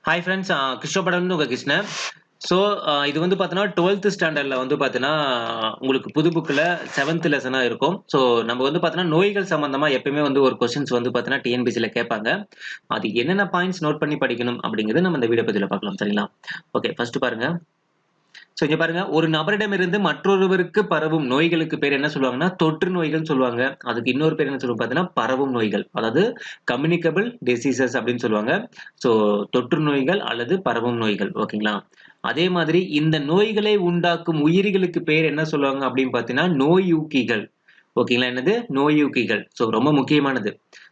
Hi friends, கிருஷ்ணபடம்னு உங்க Krishnan. So இது வந்து பார்த்தீங்கன்னா 12th ஸ்டாண்டர்ட்ல வந்து பார்த்தீங்கன்னா உங்களுக்கு புது புக்கில் 7th லெசனாக இருக்கும். ஸோ நம்ம வந்து பார்த்தீங்கன்னா நோய்கள் சம்பந்தமா எப்பயுமே வந்து ஒரு கொஸ்டின்ஸ் வந்து பார்த்தீங்கன்னா டிஎன்பிசியில் கேட்பாங்க. அது என்னென்ன பாயிண்ட்ஸ் நோட் பண்ணி படிக்கணும் அப்படிங்கிறது நம்ம இந்த வீடியோ பதிவில் பார்க்கலாம். சரிங்களா? ஓகே, ஃபர்ஸ்ட் பாருங்க. ஸோ இங்க பாருங்க, ஒரு நபரிடமிருந்து மற்றொருவருக்கு பரவும் நோய்களுக்கு பேர் என்ன சொல்லுவாங்கன்னா தொற்று நோய்கள் சொல்லுவாங்க. அதுக்கு இன்னொரு பேர் என்ன சொல்லுவாங்க பார்த்தீங்கன்னா பரவும் நோய்கள், அதாவது கம்யூனிகபிள் டிசீசஸ் அப்படின்னு சொல்லுவாங்க. ஸோ தொற்று நோய்கள் அல்லது பரவும் நோய்கள். ஓகேங்களா? அதே மாதிரி இந்த நோய்களை உண்டாக்கும் உயிரிகளுக்கு பேர் என்ன சொல்லுவாங்க அப்படின்னு பார்த்தீங்கன்னா நோயூக்கிகள். ஓகேங்களா? என்னது? நோயூக்கிகள். ஸோ ரொம்ப முக்கியமானது.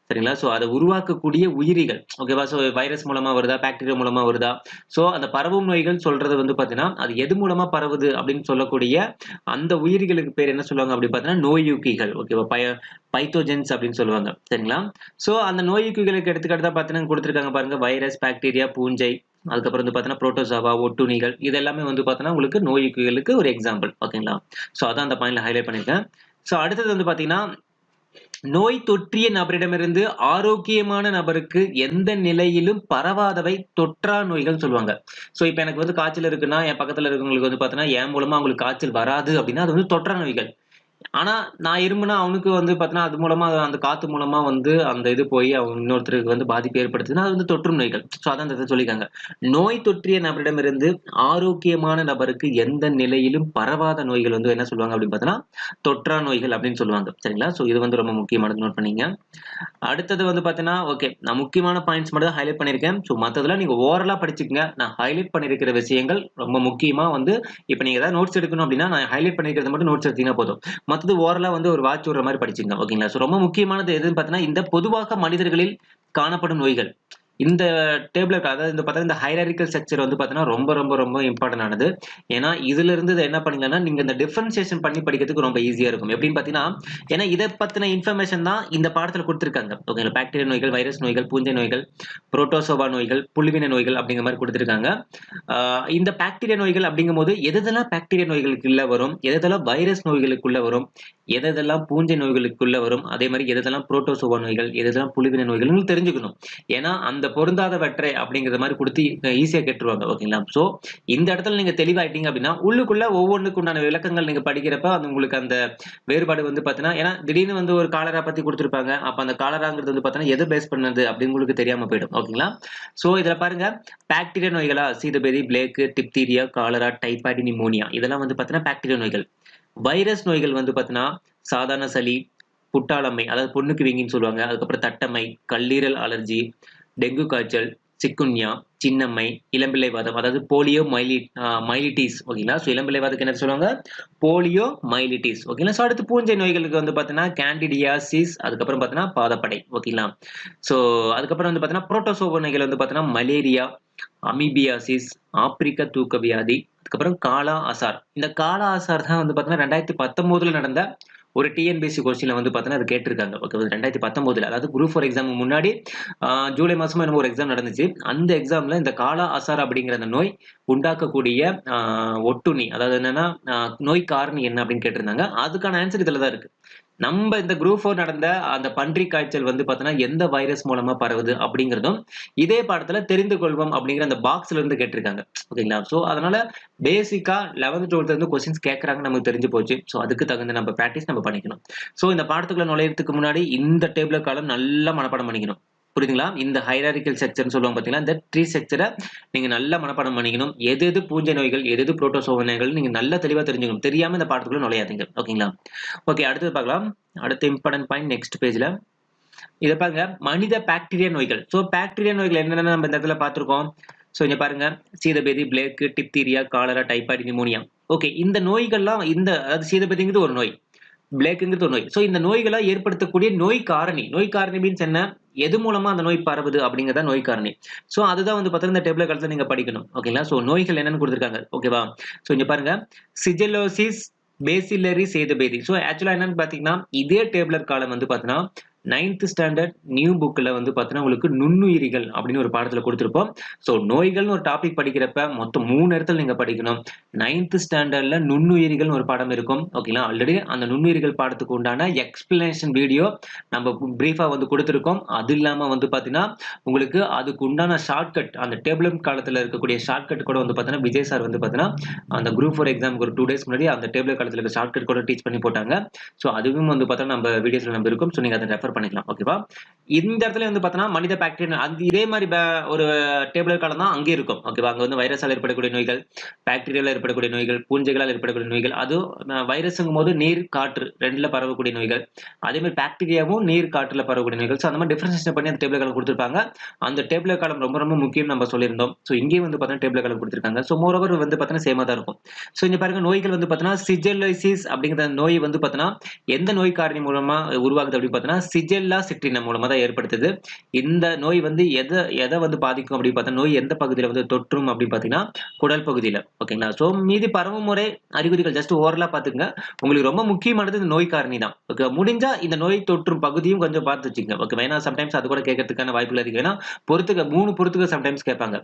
சரிங்களா? ஸோ அதை உருவாக்கக்கூடிய உயிரிகள். ஓகேவா? ஸோ வைரஸ் மூலமா வருதா, பாக்டீரியா மூலமா வருதா? ஸோ அந்த பரவும் நோய்கள் சொல்றது வந்து பார்த்தீங்கன்னா அது எது மூலமா பரவுது அப்படின்னு சொல்லக்கூடிய அந்த உயிரிகளுக்கு பேர் என்ன சொல்லுவாங்க அப்படின்னு பார்த்தீங்கன்னா நோயூக்கிகள். ஓகேவா? பைத்தோஜென்ஸ் அப்படின்னு சொல்லுவாங்க. சரிங்களா? ஸோ அந்த நோயூக்கிகளுக்கு எடுத்துக்காட்டு தான் பார்த்தீங்கன்னா கொடுத்துருக்காங்க பாருங்க. வைரஸ், பாக்டீரியா, பூஞ்சை, அதுக்கப்புறம் வந்து பார்த்தீங்கன்னா புரோட்டோசோவா, ஒட்டுண்ணிகள், இது எல்லாமே வந்து பார்த்தீங்கன்னா உங்களுக்கு நோயூக்கிகளுக்கு ஒரு எக்ஸாம்பிள். ஓகேங்களா? ஸோ அதான் அந்த பாயிண்ட்ல ஹைலைட் பண்ணியிருக்கேன். ஸோ அடுத்தது வந்து பார்த்தீங்கன்னா நோய் தொற்றிய நபரிடமிருந்து ஆரோக்கியமான நபருக்கு எந்த நிலையிலும் பரவாதவை தொற்றா நோய்கள் சொல்லுவாங்க. சோ இப்ப எனக்கு வந்து காய்ச்சல் இருக்குன்னா என் பக்கத்துல இருக்கவங்களுக்கு வந்து பாத்தீங்கன்னா என் மூலமா அவங்களுக்கு காய்ச்சல் வராது அப்படின்னா அது வந்து தொற்றா நோய்கள். ஆனா நான் இருமுனா அவனுக்கு வந்து பாத்தீங்கன்னா அது மூலமா அந்த காத்து மூலமா வந்து அந்த இது போய் அவங்க இன்னொருத்தருக்கு வந்து பாதிப்பு ஏற்படுத்துதுன்னா அது வந்து தொற்றும் நோய்கள். சோ அதான் இந்த இடத்துல சொல்லியிருக்காங்க. நோய் தொற்றிய நபரிடமிருந்து ஆரோக்கியமான நபருக்கு எந்த நிலையிலும் பரவாத நோய்கள் வந்து என்ன சொல்லுவாங்க அப்படின்னு பார்த்தீங்கன்னா தொற்றா நோய்கள் அப்படின்னு சொல்லுவாங்க. சரிங்களா? சோ இது வந்து ரொம்ப முக்கியமானது, நோட் பண்ணீங்க. அடுத்தது வந்து பாத்தீங்கன்னா ஓகே, நான் முக்கியமான பாயிண்ட்ஸ் மட்டும் தான் ஹைலைட் பண்ணியிருக்கேன். ஸோ மற்றதெல்லாம் நீங்க ஓரலா படிச்சுக்கங்க. நான் ஹைலைட் பண்ணியிருக்கிற விஷயங்கள் ரொம்ப முக்கியமா வந்து இப்போ நீங்க ஏதாவது நோட்ஸ் எடுக்கணும் அப்படின்னா நான் ஹைலைட் பண்ணியிருக்கிறது மட்டும் நோட்ஸ் எடுத்தீங்கன்னா போதும். மற்றது ஓரலா வந்து ஒரு வாட்ச் விடுற மாதிரி படிச்சுங்க. ஓகேங்களா? ஸோ ரொம்ப முக்கியமானது எதுன்னு பார்த்தீங்கன்னா இந்த பொதுவாக மனிதர்களில் காணப்படும் நோய்கள். இந்த டேபிள் அதாவது இந்த பார்த்தா இந்த ஹைரார்கிக்கல் ஸ்ட்ரக்சர் வந்து பார்த்தீங்கன்னா ரொம்ப ரொம்ப ரொம்ப இம்பார்ட்டன்ட் ஆனது. ஏன்னா இதுல இருந்து இதை என்ன பண்ணீங்கன்னா நீங்க இந்த டிஃபரன்சியேஷன் பண்ணி படிக்கிறதுக்கு ரொம்ப ஈஸியா இருக்கும். எப்படின்னு பார்த்தீங்கன்னா ஏன்னா இதை பத்தின இன்ஃபர்மேஷன் தான் இந்த பாடத்துல கொடுத்துருக்காங்க. ஓகேங்களா? பாக்டீரியா நோய்கள், வைரஸ் நோய்கள், பூஞ்சை நோய்கள், புரோட்டோசோவா நோய்கள், புள்ளிவின நோய்கள் அப்படிங்கிற மாதிரி கொடுத்துருக்காங்க. இந்த பாக்டீரியா நோய்கள் அப்படிங்கும்போது எதெல்லாம் பாக்டீரியா நோய்களுக்குள்ள வரும், எதெல்லாம் வைரஸ் நோய்களுக்குள்ள வரும், எதெல்லாம் பூஞ்சை நோய்களுக்குள்ள வரும், அதே மாதிரி எதெல்லாம் புரோட்டோசோவா நோய்கள், எதெல்லாம் புள்ளிவின நோய்கள் தெரிஞ்சுக்கணும். ஏன்னா அந்த பொருந்தாதவற்றை அப்படிங்கிற மாதிரி கொடுத்து ஈஸியா கேட்டுருவாங்க. ஓகேங்களா? சோ இந்த இடத்துல நீங்க தெளிவாயிட்டீங்க அப்படின்னா உள்ளுக்குள்ள ஒவ்வொன்றுக்கு உண்டான விளக்கங்கள் நீங்க படிக்கிறப்ப அது உங்களுக்கு அந்த வேறுபாடு வந்து பாத்தீங்கன்னா ஏன்னா திடீர்னு வந்து ஒரு காலரா பத்தி கொடுத்துருப்பாங்க. அப்ப அந்த காலராங்கிறது வந்து பாத்தீங்கன்னா எதை பேஸ் பண்ணது அப்படின்னு உங்களுக்கு தெரியாம போயிடும். ஓகேங்களா? சோ இதுல பாருங்க, பாக்டீரியா நோய்களா சீதபேதி, plague, diphtheria, cholera, typhoid, pneumonia, இதெல்லாம் வந்து பாத்தீங்கன்னா பாக்டீரியா நோய்கள். வைரஸ் நோய்கள் வந்து பாத்தீங்கன்னா சாதாரண சளி, புட்டாளம்மை, அதாவது பொண்ணுக்கு வீங்கின்னு சொல்லுவாங்க, அதுக்கப்புறம் தட்டம்மை, கல்லீரல் அலர்ஜி, டெங்கு காய்ச்சல், சிக்குன்யா, சின்னம்மை, இளம்பிள்ளை வாதம், அதாவது போலியோ மைலிட்டிஸ். ஓகேங்களா? ஸோ இளம்பிள்ளை வாதத்துக்கு என்ன சொல்லுவாங்க? Polio myelitis. ஓகேங்களா? ஸோ அடுத்து பூஞ்சை நோய்களுக்கு வந்து பார்த்தீங்கன்னா கேண்டிடியாசிஸ், அதுக்கப்புறம் பார்த்தீங்கன்னா பாதப்படை. ஓகேங்களா? ஸோ அதுக்கப்புறம் வந்து பார்த்தீங்கன்னா புரோட்டோசோவா நோய்கள் வந்து பார்த்தீங்கன்னா மலேரியா, அமீபியாசிஸ், ஆப்பிரிக்க தூக்க வியாதி, அதுக்கப்புறம் காலா அசார். இந்த காலா அசார் தான் வந்து பார்த்தீங்கன்னா 2019 நடந்த ஒரு டிஎன்பிஎஸ்சி கொஸ்டின்ல வந்து பார்த்தீங்கன்னா அது கேட்டிருக்காங்க. ஓகே, 2019 அதாவது குரூப் 4 எக்ஸாம் முன்னாடி ஜூலை மாசமா என்னமோ ஒரு எக்ஸாம் நடந்துச்சு. அந்த எக்ஸாம்ல இந்த காலா அசார் அப்படிங்கிற அந்த நோய் உண்டாக்கக்கூடிய ஒட்டுண்ணி, அதாவது என்னன்னா நோய் காரணி என்ன அப்படின்னு கேட்டிருந்தாங்க. அதுக்கான ஆன்சர் இதுல தான் இருக்கு. நம்ம இந்த குரூப் 4 நடந்த அந்த பன்றி காய்ச்சல் வந்து பார்த்தீங்கன்னா எந்த வைரஸ் மூலமா பரவுது அப்படிங்கிறதும் இதே பாடத்துல தெரிந்து கொள்வோம் அப்படிங்கிற அந்த பாக்ஸ்ல இருந்து கேட்டிருக்காங்க. ஓகேங்களா? சோ அதனால பேசிக்கா 11th 12th இருந்து கொஸ்டின்ஸ் கேட்கறாங்க நமக்கு தெரிஞ்சு போச்சு. சோ அதுக்கு தகுந்த நம்ம பிராக்டிஸ் நம்ம பண்ணிக்கணும். சோ இந்த பாடத்துக்குள்ள நுழையறதுக்கு முன்னாடி இந்த டேபிள் காலம் நல்லா மனப்பாடம் பண்ணிக்கணும். புரியுதுங்களா? இந்த ஹைரார்கிக்கல் ஸ்ட்ரக்சர்னு சொல்லுவாங்க பாத்தீங்களா, இந்த ட்ரீ ஸ்ட்ரக்சரை நீங்க நல்லா மனப்பாடம் பண்ணிக்கணும். எது எது பூஞ்சை நோய்கள், எது எது புரோட்டோசோவா நோய்கள் நீங்க நல்லா தெளிவா தெரிஞ்சுக்கணும். தெரியாம இந்த பாடத்துக்குள்ள நுழையாதீங்க. ஓகேங்களா? ஓகே, அடுத்தது பார்க்கலாம். அடுத்த இம்பார்ட்டன்ட் பாயிண்ட் நெக்ஸ்ட் பேஜ்ல. இத பாருங்க, மனித பாக்டீரியா நோய்கள். சோ பாக்டீரியா நோய்கள் என்னென்ன நம்ம இந்த இடத்துல பார்த்திருக்கோம். சோ இங்க பாருங்க, சீதபேதி, plague, diphtheria, cholera, typhoid, pneumonia. Okay, இந்த நோய்கள்லாம் இந்த அதாவது சீதபேதிங்கிறது ஒரு நோய், பிளேக்குங்கிறது ஒரு நோய். சோ இந்த நோய்களை ஏற்படுத்தக்கூடிய நோய் காரணி. நோய் காரணி மீன்ஸ் என்ன? எது மூலமா அந்த நோய் பரவுது அப்படிங்கறத நோய் காரணி. சோ அதுதான் வந்து பார்த்தீங்கன்னா இந்த டேபிள் கலத்துல நீங்க படிக்கணும். ஓகேங்களா? சோ நோய்கள் என்னன்னு கொடுத்திருக்காங்க. ஓகேவா? சோ இங்க பாருங்க, சிஜலோசிஸ், பேசிலரி சேதபேதி. சோ ஆக்சுவலா என்னன்னு பாத்தீங்கன்னா இதே டேபிளர் காலம் வந்து பாத்தீங்கன்னா 9th ஸ்டாண்டர்ட் நியூ புக்ல வந்து பார்த்தீங்கன்னா உங்களுக்கு நுண்ணுயிரிகள் அப்படின்னு ஒரு பாடத்துல கொடுத்திருப்போம். ஸோ நோய்கள்னு ஒரு டாபிக் படிக்கிறப்ப மொத்தம் 3 இடத்துல நீங்க படிக்கணும். 9th ஸ்டாண்டர்ட்ல நுண்ணுயிரிகள்னு ஒரு பாடம் இருக்கும். ஓகேங்களா? ஆல்ரெடி அந்த நுண்ணுயிரிகள் பாடத்துக்கு உண்டான எக்ஸ்பிளனேஷன் வீடியோ நம்ம பிரீஃபா வந்து கொடுத்திருக்கோம். அது இல்லாம வந்து பார்த்தீங்கன்னா உங்களுக்கு அதுக்கு உண்டான ஷார்ட்கட் அந்த டேபிள் காலத்துல இருக்கக்கூடிய ஷார்ட்கட் கூட வந்து பார்த்தீங்கன்னா விஜய் சார் வந்து பார்த்தீங்கன்னா அந்த குரூப் 4 எக்ஸாமுக்கு ஒரு 2 டேஸ் முன்னாடி அந்த டேபிள் காலத்துல இருக்க ஷார்ட்கட் கூட டீச் பண்ணி போட்டாங்க. ஸோ அதுவும் வந்து பார்த்தா நம்ம வீடியோஸ்ல நம்ம இருக்கும். ஸோ நீங்க அதை ரெஃபர் பண்ணிக்கலாம். ஓகேவா? இந்த இடத்துல வந்து பார்த்தோன்னா மனித பாக்டீரியா அது இதே மாதிரி ஒரு டேபிள் காலம் தான் அங்கே இருக்கும். ஓகேவா? அங்க வந்து வைரஸால் ஏற்படக்கூடிய நோய்கள், பாக்டீரியாவில் ஏற்படக்கூடிய நோய்கள், பூஞ்சைகளால் ஏற்படக்கூடிய நோய்கள், அதுவும் வைரஸுங்கும் போது நீர், காற்று 2ல பரவக்கூடிய நோய்கள். அதே மாதிரி பாக்டீரியாவும் நீர், காற்றுல பரவக்கூடிய நோய்கள். ஸோ அந்த மாதிரி டிஃபரன்ஷியேஷன் பண்ணி அந்த டேபிள் காலம் கொடுத்திருப்பாங்க. அந்த டேபிள் காலம் ரொம்ப ரொம்ப முக்கியம் நம்ம சொல்லியிருந்தோம். ஸோ இங்கேயும் வந்து பார்த்தீங்கன்னா டேபிள் காலம் கொடுத்திருக்காங்க. ஸோ மோரோவர் வந்து பார்த்தீங்கன்னா சேமா தான் இருக்கும். ஸோ இங்க பாருங்க நோய்கள் வந்து பார்த்தீங்கன்னா சிஜெல்லைசிஸ் அப்படிங்கிற நோய் வந்து பார்த்தீங்கன்னா எந்த நோய் காரணி மூலமா உருவாகுது அப்படின்னு பார்த்தீங்கன்னா சிஜெல்லா சிட்ரினம் மூலமா தான் ஏற்படுத்துது. இந்த நோய் வந்து எதை வந்து பாதிக்கும் அப்படின்னு பார்த்தா நோய் எந்த பகுதியில வந்து தொற்றும் அப்படின்னு பார்த்தீங்கன்னா குடல் பகுதியில. ஓகேங்களா? ஸோ மீதி பரவும் முறை அறிகுறிகள் ஜஸ்ட் ஓரலா பார்த்துங்க. உங்களுக்கு ரொம்ப முக்கியமானது இந்த நோய் காரணி தான். ஓகே, முடிஞ்சா இந்த நோய் தொற்றும் பகுதியும் கொஞ்சம் பார்த்து வச்சுங்க. ஓகே, ஏன்னா சம்டைம்ஸ் அது கூட கேட்கறதுக்கான வாய்ப்புகள் இருக்கு. ஏன்னா பொறுத்துக்க 3 பொறுத்துக்க சம்டைம்ஸ் கேட்பாங்க.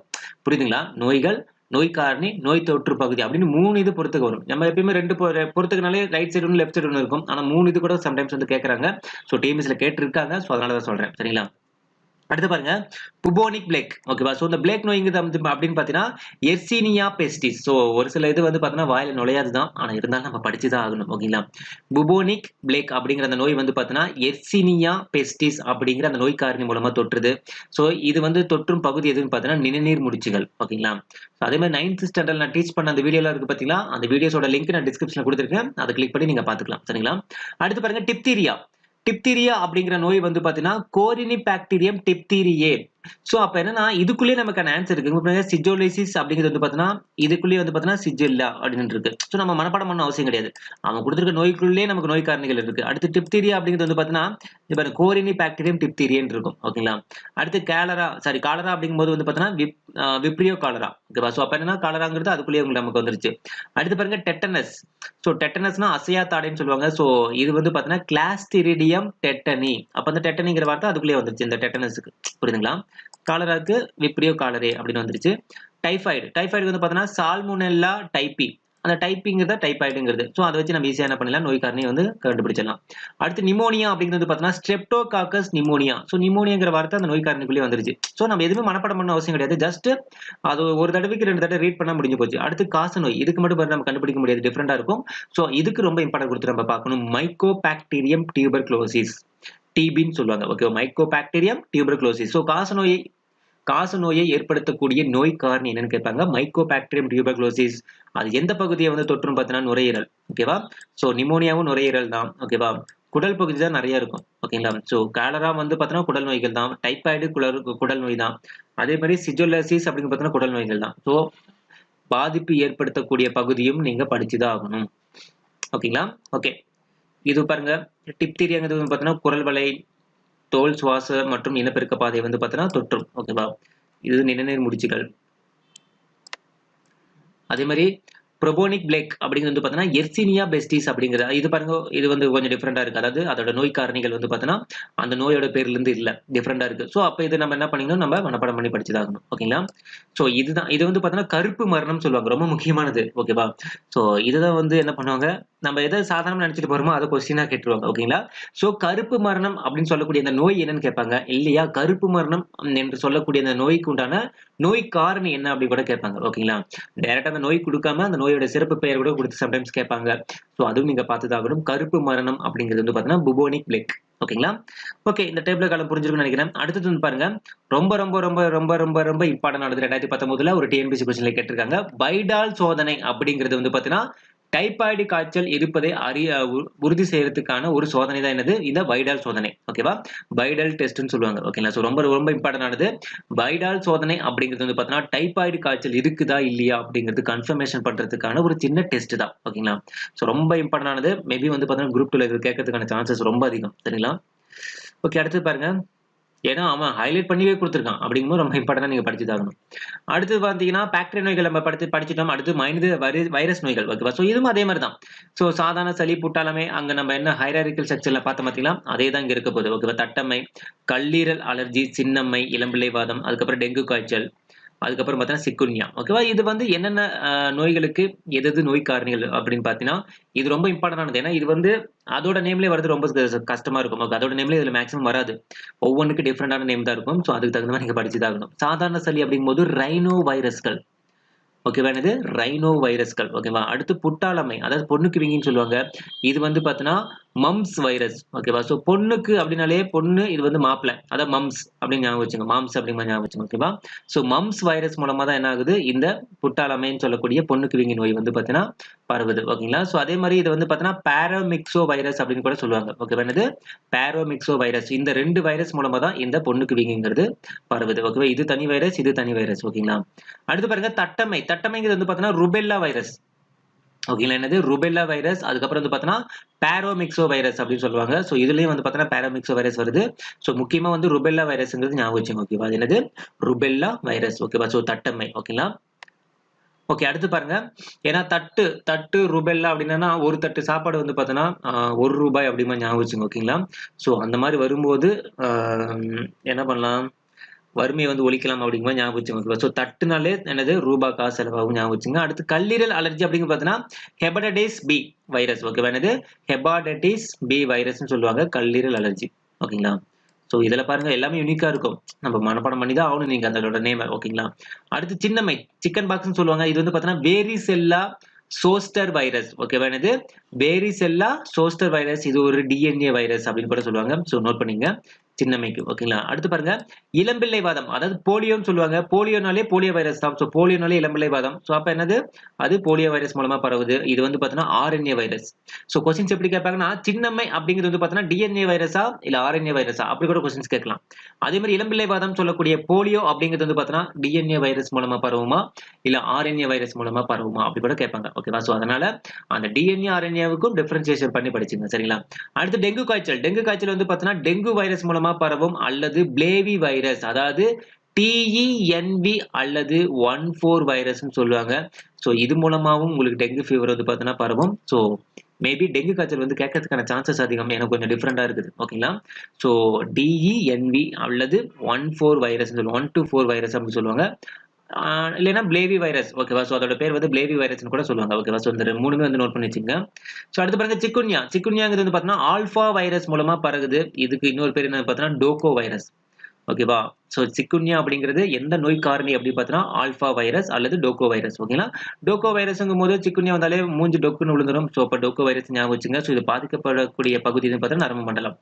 புரியுதுங்களா? நோய்கள், நோய் காரணி, நோய் தொற்று பகுதி அப்படின்னு 3 இது பொறுத்துக்க வரும். நம்ம எப்பயுமே 2 பொறுத்துக்கனாலே ரைட் சைடு ஒன்று லெஃப்ட் சைடு ஒன்று இருக்கும். ஆனா 3 இது கூட சம்டைம்ஸ் வந்து கேட்கறாங்க. ஸோ டிஎம்எஸ்ல கேட்டிருக்காங்க. ஸோ அதனால தான் சொல்றேன். சரிங்களா? அடுத்து பாருங்க புபோனிக் பிளேக். ஓகேவா? ஸோ இந்த பிளேக் நோய்ங்கிறது அப்படின்னு பார்த்தீங்கன்னா எர்சீனியா பெஸ்டிஸ். ஸோ ஒரு சில இது வந்து பார்த்தீங்கன்னா வாயில நுழையாது தான். ஆனால் இருந்தாலும் நம்ம படிச்சு தான் ஆகணும். ஓகேங்களா? புபோனிக் பிளேக் அப்படிங்கிற அந்த நோய் வந்து பார்த்தீங்கன்னா எர்சீனியா பெஸ்டிஸ் அப்படிங்கிற அந்த நோய் காரணி மூலமா தொற்றுது. ஸோ இது வந்து தொற்றும் பகுதி எதுன்னு பார்த்தீங்கன்னா நிணநீர் முடிச்சுகள். ஓகேங்களா? அதே மாதிரி 9th ஸ்டாண்டர்ட் நான் டீச் பண்ண அந்த வீடியோலாம் இருக்கு பார்த்தீங்களா? அந்த வீடியோஸோட லிங்க் நான் டிஸ்கிரிப்ஷன்ல கொடுத்துருக்கேன். அதை கிளிக் பண்ணி நீங்க பார்த்துக்கலாம். சரிங்களா? அடுத்து பாருங்க டிப்தீரியா. டிப்தீரியா அப்படிங்கிற நோய் வந்து பாத்தீங்கன்னா கோரினிபாக்டீரியம் டிப்தீரியே. சோ அப்ப என்னன்னா இதுக்குள்ளேயே நமக்கான ஆன்சர் இருக்கு. சிஜோலைசிஸ் அப்படிங்கிறது வந்து பாத்தீங்கன்னா இதுக்குள்ளேயே வந்து பாத்தீங்கன்னா சிஜெல்லா அப்படின்னு இருக்கு. சோ நம்ம மனப்பாடம் பண்ண அவசியம் கிடையாது. அவன் கொடுத்திருக்க நோய்க்குள்ளேயே நமக்கு நோய் காரணிகள் இருக்கு. அடுத்து டிப்தீரியா அப்படிங்கிறது வந்து பாத்தீங்கன்னா இப்ப கோரினிபாக்டீரியம் டிப்தீரியன் இருக்கும். ஓகேங்களா? அடுத்து காலரா அப்படிங்கும்போது வந்து பாத்தீங்கன்னா விப்ரியோ காலரா. ஓகேவா? சோ அப்ப என்னன்னா காலராங்கிறது அதுக்குள்ளேயே நமக்கு வந்துருச்சு. அடுத்து பாருங்க டெட்டனஸ். சோ டெட்டனஸ்னா அசையா தாடைன்னு சொல்லுவாங்க. சோ இது வந்து பாத்தீங்கன்னா கிளாஸ்டிரிடியம் டெட்டனி. அப்ப அந்த டெட்டனிங்கிற வார்த்தை அதுக்குள்ளேயே வந்துருச்சு இந்த டெட்டனஸ்க்கு. புரியுதுங்களா? காலராக்கு விப்ரியோ காலரே அப்படின்னு வந்துருச்சு. டைஃபாய்டு வந்து பாத்தீங்கன்னா சால்மோனெல்லா டைப்பி. அந்த டைப்பிங்கிறத டைபாய்டுங்கிறது. ஸோ அதை வச்சு நம்ம ஈஸியாக என்ன பண்ணலாம் நோய் காரணியை வந்து கண்டுபிடிச்சிடலாம். அடுத்து நிமோனியா அப்படிங்கிறது பார்த்தீங்கன்னா ஸ்ட்ரெப்டோகாக்கஸ் நிமோனியா. ஸோ நிமோனியாங்கிற வார்த்தை அந்த நோய் காரணிக்குள்ளேயே வந்துருச்சு. ஸோ நம்ம எதுவுமே மனப்பாடம் பண்ண அவசியம் கிடையாது. ஜஸ்ட் அது ஒரு தடவைக்கு 2 தடவை ரீட் பண்ணா முடிஞ்சு போச்சு. அடுத்து காச நோய். இதுக்கு மட்டும் நம்ம கண்டுபிடிக்க முடியாது, டிஃப்ரெண்டா இருக்கும். ஸோ இதுக்கு ரொம்ப இம்பார்ட்டன்ட் கொடுத்து நம்ம பார்க்கணும். மைக்கோபாக்டீரியம் டியூபர்குலோசிஸ், டிபின்னு சொல்லுவாங்க. Okay, Mycobacterium tuberculosis. ஸோ காச நோயை ஏற்படுத்தக்கூடிய நோய் காரணி என்னன்னு கேட்பாங்க. Mycobacterium tuberculosis. அது எந்த பகுதியை வந்து தொற்றும் பார்த்தீங்கன்னா நுரையீரல். ஓகேவா? ஸோ நிமோனியாவும் நுரையீரல் தான். ஓகேவா? குடல் பகுதி தான் நிறைய இருக்கும். ஓகேங்களா? ஸோ காலரா வந்து பார்த்தீங்கன்னா குடல் நோய்கள் தான். டைபாய்டு குடல் நோய் தான். அதே மாதிரி சிஜோலசிஸ் அப்படின்னு பார்த்தீங்கன்னா குடல் நோய்கள் தான். ஸோ பாதிப்பு ஏற்படுத்தக்கூடிய பகுதியும் நீங்க படிச்சுதான் ஆகணும். ஓகேங்களா? ஓகே, இது பாருங்க டிப்தீரியாங்கிறது வந்து பார்த்தீங்கன்னா குரல் வலை, தோல், சுவாச மற்றும் இனப்பெருக்க பாதை வந்து பார்த்தீங்கன்னா தொற்றும். ஓகேவா? இது நிணநீர் முடிச்சுகள். அதே மாதிரி புரோபோனிக் பிளேக் அப்படிங்கிறது வந்து பார்த்தீங்கன்னா எர்சினியா பெஸ்டிஸ் அப்படிங்கிறது. இது பாருங்க, இது வந்து கொஞ்சம் டிஃப்ரெண்டா இருக்கு. அதாவது அதோட நோய் காரணிகள் வந்து பார்த்தீங்கன்னா அந்த நோயோட பேர்ல இருந்து இல்ல, டிஃப்ரெண்டா இருக்கு. ஸோ அப்ப இது நம்ம என்ன பண்ணிக்கணும், நம்ம மனப்பாடம் பண்ணி படிச்சுதாகணும். ஓகேங்களா? ஸோ இதுதான், இது வந்து பார்த்தீங்கன்னா கருப்பு மரணம் சொல்லுவாங்க. ரொம்ப முக்கியமானது. ஓகேவா? ஸோ இதுதான் வந்து என்ன பண்ணுவாங்க, நம்ம எதை சாதாரணமா நினைச்சிட்டு போறோமோ அதை கொஸ்டினா கேட்டுருவாங்க. ஓகேங்களா? சோ கருப்பு மரணம் அப்படின்னு சொல்லக்கூடிய அந்த நோய் என்னன்னு கேட்பாங்க. இல்லையா கருப்பு மரணம் என்று சொல்லக்கூடிய அந்த நோய்க்கு உண்டான நோய் காரணி என்ன அப்படி கூட கேட்பாங்க. ஓகேங்களா? டைரக்டா அந்த நோய் கொடுக்காம அந்த நோயோட சிறப்பு பெயர் கூட கொடுத்து சம்டைம்ஸ் கேட்பாங்க. சோ அதுவும் நீங்க பார்த்துதாகணும். கருப்பு மரணம் அப்படிங்கிறது வந்து பாத்தீங்கன்னா புபோனிக் பிளேக். ஓகேங்களா? ஓகே, இந்த டேபிள் காலம் புரிஞ்சிருக்கும்னு நினைக்கிறேன். அடுத்தது வந்து பாருங்க, ரொம்ப ரொம்ப ரொம்ப ரொம்ப ரொம்ப ரொம்ப இம்பார்ட்டன்ட் ஆனது 2019 ஒரு டிஎன்பிஎஸ்சி கொஸ்டின்ல கேட்டிருக்காங்க. பைடால் சோதனை அப்படிங்கிறது வந்து பாத்தீங்கன்னா டைபாய்டு காய்ச்சல் இருப்பதை உறுதி செய்யறதுக்கான ஒரு சோதனை தான் என்னது, இந்த வைடால் சோதனை. ஓகேவா? வைடால் டெஸ்ட்னு சொல்லுவாங்க. ஓகேங்களா? சோ ரொம்ப ரொம்ப இம்பார்ட்டன்ட் ஆனது வைடால் சோதனை அப்படிங்கிறது வந்து பாத்தீங்கன்னா டைபாய்டு காய்ச்சல் இருக்குதா இல்லையா அப்படிங்கிறது கன்ஃபர்மேஷன் பண்றதுக்கான ஒரு சின்ன டெஸ்ட் தான். ஓகேங்களா? சோ ரொம்ப இம்பார்ட்டன்ட் ஆனது. மேபி வந்து பாத்தீங்கன்னா குரூப் 2ல இது கேட்கறதுக்கான சான்சஸ் ரொம்ப அதிகம். சரிங்களா? ஓகே, அடுத்து பாருங்க, ஏன்னா அவன் ஹைலைட் பண்ணியே கொடுத்துருக்கான். அப்படிங்கும்போது ரொம்ப இம்பார்ட்டன்டா நீங்க படிச்சுதாகணும். அடுத்து பார்த்தீங்கன்னா, பாக்டீரியா நோய்கள் நம்ம படிச்சுட்டோம். அடுத்து மனித வைரஸ் நோய்கள். ஓகேவா? ஸோ இதுவும் அதே மாரி தான். ஸோ சாதாரண சளி, புட்டாளமை அங்க நம்ம என்ன ஹைரார்க்கிக்கல் ஸ்ட்ரக்சர்ல பார்த்தோம் பார்த்தீங்களா? அதே தான் இங்க இருக்க போகுது. ஓகேவா? தட்டம்மை, கல்லீரல் அலர்ஜி, சின்னம்மை, இளம்பிள்ளை வாதம், அதுக்கப்புறம் டெங்கு காய்ச்சல், அதுக்கப்புறம் பார்த்தீங்கன்னா சிக்குன்யா. ஓகேவா? இது வந்து என்னென்ன நோய்களுக்கு எது நோய் காரணிகள் அப்படின்னு பார்த்தீங்கன்னா, இது ரொம்ப இம்பார்ட்டன்டானது. ஏன்னா இது வந்து அதோட நேம்லயே வரது ரொம்ப கஷ்டமா இருக்கும். அதோட நேம்லயே இதுல மேக்ஸிமம் வராது. ஒவ்வொன்னுக்கு டிஃபரெண்டான நேம் தான் இருக்கும். ஸோ அதுக்கு தகுந்த மாரி நீங்க படிச்சு தான் ஆகணும். சாதாரண சளி அப்படிங்கும்போது ரைனோ வைரஸ்கள். ஓகேவா? என்னது? ரைனோ வைரஸ்கள். ஓகேவா? அடுத்து புட்டாளமை. அதாவது பொண்ணுக்கு வீங்கின்னு சொல்லுவாங்க. இது வந்து பார்த்தீங்கன்னா, மம்ப்ஸ் வைரஸ். ஓகேவா? ஸோ பொண்ணுக்கு அப்படின்னாலே பொண்ணு இது வந்து மாப்பிள. அதான் மம்ப்ஸ் அப்படின்னு ஞாபகம் வச்சுங்க. மாம்ஸ் அப்படிங்கிற ஞாபகம் வச்சுங்க. ஓகேவா? ஸோ மம்ப்ஸ் வைரஸ் மூலமா தான் என்ன ஆகுது? இந்த புட்டாளமைன்னு சொல்லக்கூடிய பொண்ணுக்கு வீங்கி நோய் வந்து பார்த்தீங்கன்னா, பரவுது. ஓகேங்களா? ஸோ அதே மாரி இது வந்து பார்த்தீங்கன்னா, பாராமிக்ஸோ வைரஸ் அப்படின்னு கூட சொல்லுவாங்க. ஓகேவா? என்னது? பாராமிக்ஸோ வைரஸ். இந்த 2 வைரஸ் மூலமா தான் இந்த பொண்ணுக்கு வீங்கிங்கிறது பரவுது. ஓகேவா? இது தனி வைரஸ், இது தனி வைரஸ். ஓகேங்களா? அடுத்து பாருங்க தட்டம்மை. தட்டம்மைங்கிறது வந்து பார்த்தீங்கன்னா, ருபெல்லா வைரஸ். ஓகேங்களா? என்னது? Rubella virus. அதுக்கப்புறம் வந்து பார்த்தீங்கன்னா, பாரோமிக்ஸோ வைரஸ் அப்படின்னு சொல்லுவாங்க. ஸோ இதுலயும் வந்து பார்த்தீங்கன்னா, பாரோமிக்ஸோ வைரஸ் வருது. ஸோ முக்கியமா வந்து ருபெல்லா வைரஸ்ங்கிறது ஞாபகம் வச்சுக்கோங்க. ஓகேவா? அது என்னது? Rubella virus. ஓகேவா? ஸோ தட்டம்மை. ஓகேங்களா? ஓகே. அடுத்து பாருங்க. ஏன்னா தட்டு ருபெல்லா அப்படின்னா, ஒரு தட்டு சாப்பாடு வந்து பார்த்தோன்னா, ரூ. 1 அப்படிங்கிற மாரி ஞாபகம் வச்சுக்கோங்க. ஓகேங்களா? ஸோ அந்த மாரி வரும்போது, அ என்ன பண்ணலாம்? வறுமைய வந்து ஒழிக்கலாம் அப்படிங்கிற மாரி ஞாபகம் வச்சுக்கோங்க. ஸோ தட்டுனாலே என்னது ரூபா காசு செலவாகும் ஞாபகம் வச்சுங்க. அடுத்து கல்லீரல் அலர்ஜி அப்படிங்கிறது பார்த்தீங்கன்னா, ஹெபடைட்டிஸ் பி வைரஸ். ஓகேவா? என்னது? ஹெபாடைட்டிஸ் பி வைரஸ்ன்னு சொல்லுவாங்க. கல்லீரல் அலர்ஜி. ஓகேங்களா? ஸோ இதுல பாருங்க எல்லாமே யூனிக்கா இருக்கும். நம்ம மனப்பாடம் பண்ணி தான் ஆகணும் நீங்க அதோட நேம. ஓகேங்களா? அடுத்து சின்னம்மை. சிக்கன் பாக்ஸ்ன்னு சொல்லுவாங்க. இது வந்து பார்த்தீங்கன்னா, வேரிசெல்லா சோஸ்டர் வைரஸ். ஓகேவா? என்னது? Varicella zoster virus. இது ஒரு டிஎன்ஏ வைரஸ் அப்படின்னு கூட சொல்லுவாங்க. ஸோ நோட் பண்ணிக்கங்க. சின்னம்மைக்கு. ஓகேங்களா? அடுத்து பாருங்க. இளம்பிள்ளை வாதம். அதாவது போலியோன்னு சொல்லுவாங்க. போலியோனாலே போலியோ வைரஸ் தான். ஸோ போலியோனாலே இளம்பிள்ளை வாதம். ஸோ அப்ப என்னது? அது போலியோ வைரஸ் மூலமா பரவுது. இது வந்து பார்த்தீங்கன்னா, ஆர்என்ஏ வைரஸ். ஸோ கொஸ்டின்ஸ் எப்படி கேட்பாங்கன்னா, சின்னம்மை அப்படிங்கிறது வந்து பார்த்தீங்கன்னா, டிஎன்ஏ வைரஸா? இல்ல ஆர்என்ஏ வைரஸா? அப்படி கூட கொஸ்டின்ஸ் கேட்கலாம். அதே மாரி இளம்பிள்ளை வாதம் சொல்லக்கூடிய போலியோ அப்படிங்கிறது வந்து பார்த்தீங்கன்னா, டிஎன்ஏ வைரஸ் மூலமா பரவுமா? இல்ல ஆர்என்ஏ வைரஸ் மூலமா பரவுமா? அப்படி கூட கேட்பாங்க. ஓகேவா? ஸோ அதனால அந்த டிஎன்ஏ, ஆர்என்ஏவுக்கும் டிஃபரன்சியேஷன் பண்ணி படிச்சுங்க. சரிங்களா? அடுத்து டெங்கு காய்ச்சல். டெங்கு காய்ச்சல் வந்து பார்த்தீங்கன்னா, டெங்கு வைரஸ் மூலமா பரவும் அல்லது பிளேவி வைரஸ். அதாவது டிஇஎன்வி அல்லது 14 வைரஸ்ன்னு சொல்லுவாங்க. ஸோ இது மூலமாவும் உங்களுக்கு டெங்கு ஃபீவர் வந்து பார்த்தீங்கன்னா பரவும். ஸோ மேபி டெங்கு காய்ச்சல் வந்து கேட்கறதுக்கான சான்சஸ் அதிகம். எனக்கு கொஞ்சம் டிஃபரெண்டா இருக்குது. ஓகேங்களா? ஸோ டிஇஎன்வி அல்லது 14 வைரஸ்ன்னு சொல்லுவாங்க. 1-4 வைரஸ் அப்படின்னு சொல்லுவாங்க. ஆ இல்லைன்னா பிளேவி வைரஸ். ஓகேவா? ஸோ அதோட பேர் வந்து பிளேவி வைரஸ்ன்னு கூட சொல்லுவாங்க. ஓகேவா? ஸோ இந்த 3மே வந்து நோட் பண்ணி வச்சுக்கங்க. ஸோ அடுத்து பாருங்க சிக்குன்யா. சிக்குன்யாங்கிறது வந்து பார்த்தீங்கன்னா, ஆல்ஃபா வைரஸ் மூலமா பரவுது. இதுக்கு இன்னொரு பேர் என்னன்னு பார்த்தீங்கன்னா, டோகோ வைரஸ். ஓகேவா? ஸோ சிக்குன்யா அப்படிங்கிறது எந்த நோய் காரணி அப்படின்னு பார்த்தீங்கன்னா, ஆல்ஃபா வைரஸ் அல்லது டோகோ வைரஸ். ஓகேங்களா? டோகோ வைரஸ்ங்கும்போது சிக்குன்யா வந்தாலே மூஞ்சி டொக்குன்னு விழுந்துரும். ஸோ அப்ப டோகோ வைரஸ் ஞாபகம் வச்சுங்க. ஸோ இது பாதிக்கப்படக்கூடிய பகுதி எதுன்னு பார்த்தீங்கன்னா, நரம்பு மண்டலம்.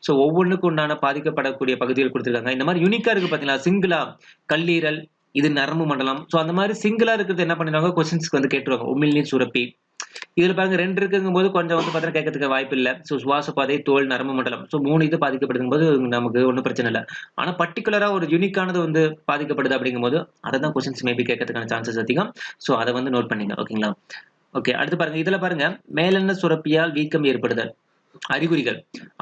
ஸோ ஒவ்வொன்னுக்கும் உண்டான பாதிக்கப்படக்கூடிய பகுதிகள் குடுத்திருக்காங்க. இந்த மாரி யூனிக்கா இருக்கு பார்த்தீங்களா? சிங்கிளா கல்லீரல், இது நரம்பு மண்டலம். ஸோ அந்த மாரி சிங்கிளா இருக்கிறது என்ன பண்ணிடுவாங்க, கொஸ்டின்ஸ்க்கு வந்து கேட்டுருவாங்க. உமிழ்நீர் சுரப்பி. இதுல பாருங்க 2 இருக்குங்கும்போது கொஞ்சம் வந்து பார்த்தீங்கன்னா கேட்கறதுக்கு வாய்ப்பு இல்ல. ஸோ சுவாச பாதை, தோல், நரம்பு மண்டலம். ஸோ 3 இது பாதிக்கப்படுதுங்கும்போது நமக்கு ஒண்ணும் பிரச்சனை இல்ல. ஆனா பர்ட்டிகுலரா ஒரு யூனிக்கானது வந்து பாதிக்கப்படுது அப்படிங்கும்போது, அததான் கொஸ்டின்ஸ் மேபி கேட்கறதுக்கான சான்சஸ் அதிகம். ஸோ அத வந்து நோட் பண்ணிங்க. ஓகேங்களா? ஓகே. அடுத்து பாருங்க. இதுல பாருங்க மேலெண்ண சுரப்பியால் வீக்கம் ஏற்படுதல். அறிகுறிகள்.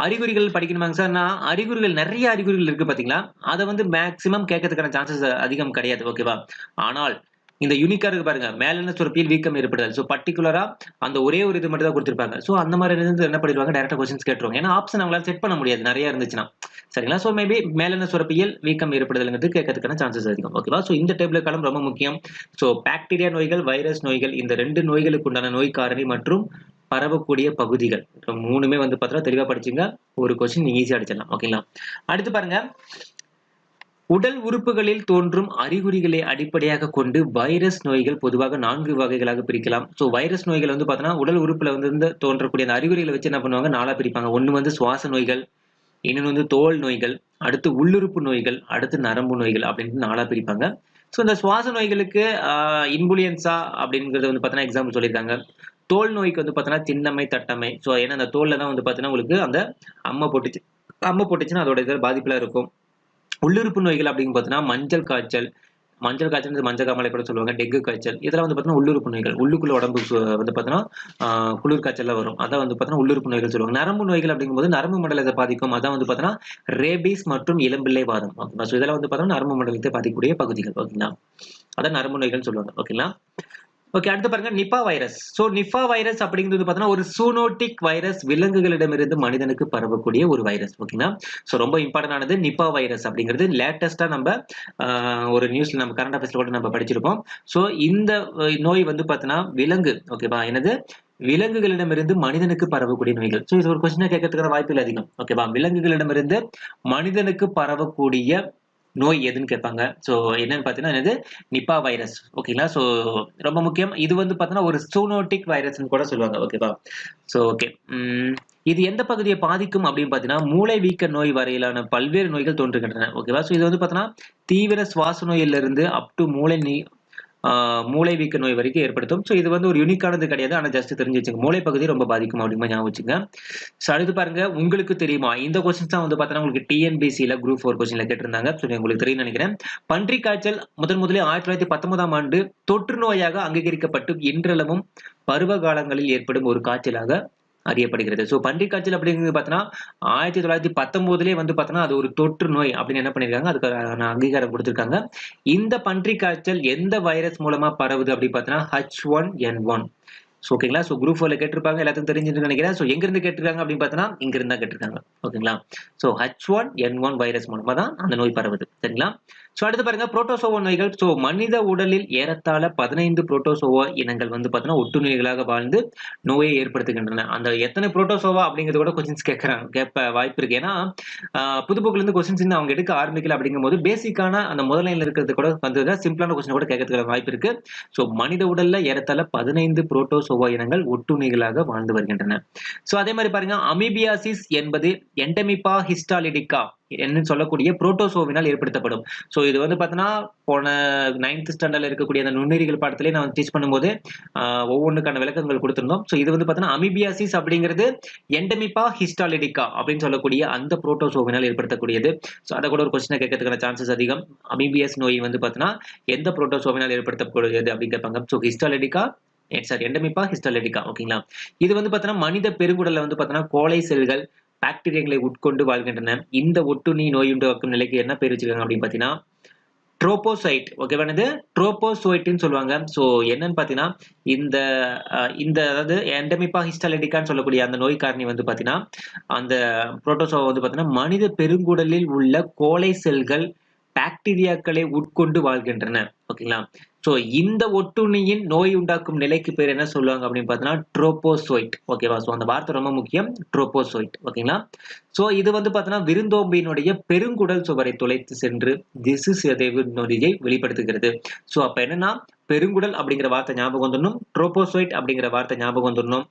அறிகுறிகள் படிக்கணுமாங்க சார்? நான் அறிகுறிகள் நெறைய அறிகுறிகள் இருக்கு பார்த்தீங்களா? அத வந்து மேக்ஸிமம் கேட்கறதுக்கான சான்சஸ் அதிகம் கிடையாது. ஓகேவா? ஆனால் இந்த யூனிக்கா இருக்கு பாருங்க. மேலெண்ண சுரப்பியில் வீக்கம் ஏற்படுதல். ஸோ பர்ட்டிகுலரா அந்த ஒரே ஒரு இது மட்டும் தான் குடுத்திருப்பாங்க. ஸோ அந்த மாரி இருந்து என்ன பண்ணிடுவாங்க, டைரக்ட்டா கொஸ்டின்ஸ் கேட்டுருவாங்க. ஏன்னா ஆப்ஷன் அவங்களால செட் பண்ண முடியாது. நெறைய இருந்துச்சுன்னா. சரிங்களா? ஸோ மேபி மேலெண்ண சுரப்பியில் வீக்கம் ஏற்படுதல்ங்கிறது கேட்கறதுக்கான சான்சஸ் அதிகம். ஓகேவா? ஸோ இந்த டேபிள் காலம் ரொம்ப முக்கியம். ஸோ பாக்டீரியா நோய்கள், வைரஸ் நோய்கள் இந்த 2 நோய்களுக்கு உண்டான நோய் காரணி மற்றும் பரவக்கூடிய பகுதிகள். 3மே வந்து பார்த்தீங்கன்னா தெளிவா படிச்சுங்க. ஒரு கொஸ்டின் நீங்க ஈஸியா அடிச்சிடலாம். ஓகேங்களா? அடுத்து பாருங்க. உடல் உறுப்புகளில் தோன்றும் அறிகுறிகளை அடிப்படையாகக் கொண்டு வைரஸ் நோய்கள் பொதுவாக 4 வகைகளாக பிரிக்கலாம். ஸோ வைரஸ் நோய்கள் வந்து பார்த்தீங்கன்னா, உடல் உறுப்புல வந்து தோன்றக்கூடிய அந்த அறிகுறிகள வச்சு என்ன பண்ணுவாங்க, 4ஆ பிரிப்பாங்க. ஒண்ணு வந்து சுவாச நோய்கள், இன்னொன்னு வந்து தோல் நோய்கள், அடுத்து உள்ளுறுப்பு நோய்கள், அடுத்து நரம்பு நோய்கள் அப்படின்னு 4ஆ பிரிப்பாங்க. ஸோ இந்த சுவாச நோய்களுக்கு இன்ஃப்ளூயன்ஸா அப்படிங்கிறது வந்து பார்த்தீங்கன்னா எக்ஸாம்பிள் சொல்லியிருக்காங்க. தோல் நோய்க்கு வந்து பார்த்தீங்கன்னா சின்னம்மை, தட்டம்மை. ஸோ ஏன்னா அந்த தோல்ல தான் வந்து பார்த்தீங்கன்னா உங்களுக்கு அந்த அம்ம போட்டுச்சு அம்ம போட்டுச்சுன்னா அதோட இது பாதிப்புலாம் இருக்கும். உள்ளுறுப்பு நோய்கள் அப்படின்னு பார்த்தீங்கன்னா, மஞ்சள் காய்ச்சல், மஞ்சள் காய்ச்சல் மஞ்சள் காமாலை கூட சொல்லுவாங்க, டெங்கு காய்ச்சல். இதெல்லாம் வந்து பார்த்தீங்கன்னா உள்ளுறுப்பு நோய்கள். உள்ளுக்குள்ள உடம்பு வந்து பார்த்தீங்கன்னா குளிர் காய்ச்சல்லாம் வரும். அதான் வந்து பார்த்தீங்கன்னா உள்ளுறுப்பு நோய்கள் சொல்லுவாங்க. நரம்பு நோய்கள் அப்படிங்கும்போது நரம்பு மண்டலத்தை பாதிக்கும். அதான் வந்து பார்த்தீங்கன்னா ரேபீஸ் மற்றும் இளம்பிள்ளை வாதம். ஓகேங்களா? ஸோ இதெல்லாம் வந்து பார்த்தீங்கன்னா நரம்பு மண்டலத்தை பாதிக்கக்கூடிய பகுதிகள். ஓகேங்களா? அதான் நரம்பு நோய்கள்னு சொல்லுவாங்க. ஓகேங்களா? ஓகே, அடுத்து பாருங்க நிப்பா வைரஸ். சோ நிப்பா வைரஸ் அப்படிங்கிறது பார்த்தீங்கன்னா ஒரு சூனோட்டிக் வைரஸ், விலங்குகளிடமிருந்து மனிதனுக்கு பரவக்கூடிய ஒரு வைரஸ். ஓகேங்களா? சோ ரொம்ப இம்பார்ட்டன்ட் ஆனது நிப்பா வைரஸ் அப்படிங்கிறது லேட்டஸ்டா நம்ம ஒரு நியூஸ்ல நம்ம கரண்ட் அஃபேர்ஸ்ல கூட நம்ம படிச்சிருப்போம். சோ இந்த நோய் வந்து பார்த்தீங்கன்னா விலங்கு, ஓகேவா, என்னது, விலங்குகளிடமிருந்து மனிதனுக்கு பரவக்கூடிய நோய்கள். சோ இது ஒரு கொஸ்டினா கேட்கறதுக்கான வாய்ப்புகள் அதிகம். ஓகேவா? விலங்குகளிடமிருந்து மனிதனுக்கு பரவக்கூடிய நோய் எதுன்னு கேட்பாங்க. சோ என்னன்னு பார்த்தீங்கன்னா என்னது, நிப்பா வைரஸ். ஓகேங்களா? சோ ரொம்ப முக்கியம். இது வந்து பார்த்தீங்கன்னா ஒரு ஜூனோட்டிக் வைரஸ்ன்னு கூட சொல்லுவாங்க. ஓகேவா? So okay. இது எந்த பகுதியை பாதிக்கும் அப்படின்னு பார்த்தீங்கன்னா, மூளை வீக்க நோய் வரையிலான பல்வேறு நோய்கள் தோன்றுகின்றன. ஓகேவா? சோ இது வந்து பார்த்தீங்கன்னா தீவிர சுவாச நோயிலிருந்து அப் டு மூளை வீக்க நோய் வரைக்கும் ஏற்படுத்தும். சோ இது வந்து ஒரு யூனிக்கானது கிடையாது. ஆனா ஜஸ்ட் தெரிஞ்சு வச்சுங்க. மூளை பகுதி ரொம்ப பாதிக்கும் அப்படிங்கிற ஞாபகம் வச்சுங்க. சோ அடுத்து பாருங்க, உங்களுக்கு தெரியுமா? இந்த கொஸ்டின்ஸ் தான் வந்து பார்த்தீங்கன்னா உங்களுக்கு டிஎன்பிசில குரூப் 4 கொஸ்டின்ல கேட்டிருந்தாங்க. சோ உங்களுக்கு தெரியும்னு நினைக்கிறேன். பன்றிக் காய்ச்சல் முதலில் 1919ஆம் ஆண்டு தொற்று நோயாக அங்கீகரிக்கப்பட்டு இன்றளவும் பருவ காலங்களில் ஏற்படும் ஒரு காய்ச்சலாக அறியப்படுகிறது. சோ பன்றிக் காய்ச்சல் அப்படிங்கிறது பார்த்தீங்கன்னா 1919லயே வந்து பார்த்தீங்கன்னா அது ஒரு தொற்று நோய் அப்படின்னு என்ன பண்ணிருக்காங்க, அதுக்கான அங்கீகாரம் கொடுத்திருக்காங்க. இந்த பன்றிக் காய்ச்சல் எந்த வைரஸ் மூலமா பரவுது அப்படின்னு பார்த்தீங்கன்னா H1N1. ஓகேங்களா? சோ குரூப் 4ல கேட்டிருப்பாங்க. எல்லாத்துக்கும் தெரிஞ்சிருக்கும்னு நினைக்கிறேன். சோ எங்க இருந்து கேட்டிருக்காங்க அப்படின்னு பார்த்தீங்கன்னா இங்க இருந்து தான் கேட்டிருக்காங்க. ஓகேங்களா? சோ H1N1 வைரஸ் மூலமா தான் அந்த நோய் பரவுது. சரிங்களா? சோ அடுத்து பாருங்க புரோட்டோசோவா நோய்கள். சோ மனித உடலில் ஏறத்தாழ 15 புரோட்டோசோவா இனங்கள் வந்து பார்த்தீங்கன்னா ஒட்டுண்ணிகளாக வாழ்ந்து நோயை ஏற்படுத்துகின்றன. அந்த எத்தனை புரோட்டோசோவா அப்படிங்கிறது கூட கொஸ்டின்ஸ் கேட்க வாய்ப்பு இருக்கு. ஏன்னா புதுப்புக்குல இருந்து கொஸ்டின்ஸ் அவங்க எடுக்க ஆரம்பிக்கல அப்படிங்கும்போது பேசிக்கான அந்த முதல் லைன்ல இருக்கிறது கூட வந்து சிம்பிளான கொஸ்டின் கூட கேட்கறதுக்கு வாய்ப்பு இருக்கு. சோ மனித உடல்ல ஏறத்தாழ 15 புரோட்டோசோவா இனங்கள் ஒட்டுண்ணிகளாக வாழ்ந்து வருகின்றன. சோ அதே மாதிரி பாருங்க, அமீபியாசிஸ் என்பது என்டெமிபா ஹிஸ்டாலிடிகா என்று சொல்லக்கூடிய புரோட்டோசோவினால் ஏற்படுத்தப்படும். சோ இது வந்து பாத்தீங்கன்னா போன 9th ஸ்டாண்டர்ட்ல இருக்கக்கூடிய அந்த நுண்ணுயிரிகள் பாடத்திலே நான் டீச் பண்ணும்போது ஒவ்வொன்றுக்கான விளக்கங்கள் கொடுத்திருந்தோம். சோ இது வந்து பாத்தீங்கன்னா அமீபியாசிஸ் அப்படிங்கிறது என்டெமிபா ஹிஸ்டாலிடிகா அப்படின்னு சொல்லக்கூடிய அந்த புரோட்டோசோவினால் ஏற்படுத்தக்கூடியது. சோ அதை கூட ஒரு கொஸ்டினை கேட்கறதுக்கான சான்சஸ் அதிகம். அமீபியாஸ் நோய் வந்து பாத்தீங்கன்னா எந்த புரோட்டோசோவினால் ஏற்படுத்தக்கூடியது அப்படின்னு கேட்பாங்க. So histolytica, sorry, entamoeba histolytica. ஓகேங்களா? இது வந்து பாத்தீங்கன்னா மனித பெருங்குடல்ல வந்து பாத்தீங்கன்னா கோழை செல்கள் பாக்டீரியாக்களை உட்கொண்டு வாழ்கின்றன. இந்த ஒட்டுண்ணி நோயுண்டாக்கும் நிலைக்கு என்ன பேர் வச்சிருக்காங்க அப்படின்னு பாத்தீங்கன்னா ட்ரோபோசைட். ஓகேவா? இது ட்ரோபோசோய்ட்னு சொல்லுவாங்க. சோ என்னன்னு பாத்தீங்கன்னா இந்த இந்த அதாவது எண்டெமிபா ஹிஸ்டாலிடிகான்னு சொல்லக்கூடிய அந்த நோய் காரணி வந்து பாத்தீங்கன்னா அந்த புரோட்டோசோவா வந்து பாத்தீங்கன்னா மனித பெருங்குடலில் உள்ள கோழை செல்கள் பாக்டீரியாக்களை உட்கொண்டு வாழ்கின்றன. ஓகேங்களா? சோ இந்த ஒட்டுண்ணியின் நோய் உண்டாக்கும் நிலைக்கு பேர் என்ன சொல்லுவாங்க அப்படின்னு பார்த்தீங்கன்னா ட்ரோபோசோய்ட். ஓகேவா? சோ அந்த வார்த்தை ரொம்ப முக்கியம், ட்ரோபோசோய்ட். ஓகேங்களா? சோ இது வந்து பார்த்தீங்கன்னா விருந்தோம்பியினுடைய பெருங்குடல் சுவரை துளைத்து சென்று திசு சிதைவு நொதியை வெளிப்படுத்துகிறது. சோ அப்ப என்னன்னா பெருங்குடல் அப்படிங்கிற வார்த்தை ஞாபகம் வந்துடணும், ட்ரோபோசோய்ட் அப்படிங்கிற வார்த்தை ஞாபகம் வந்துடணும்,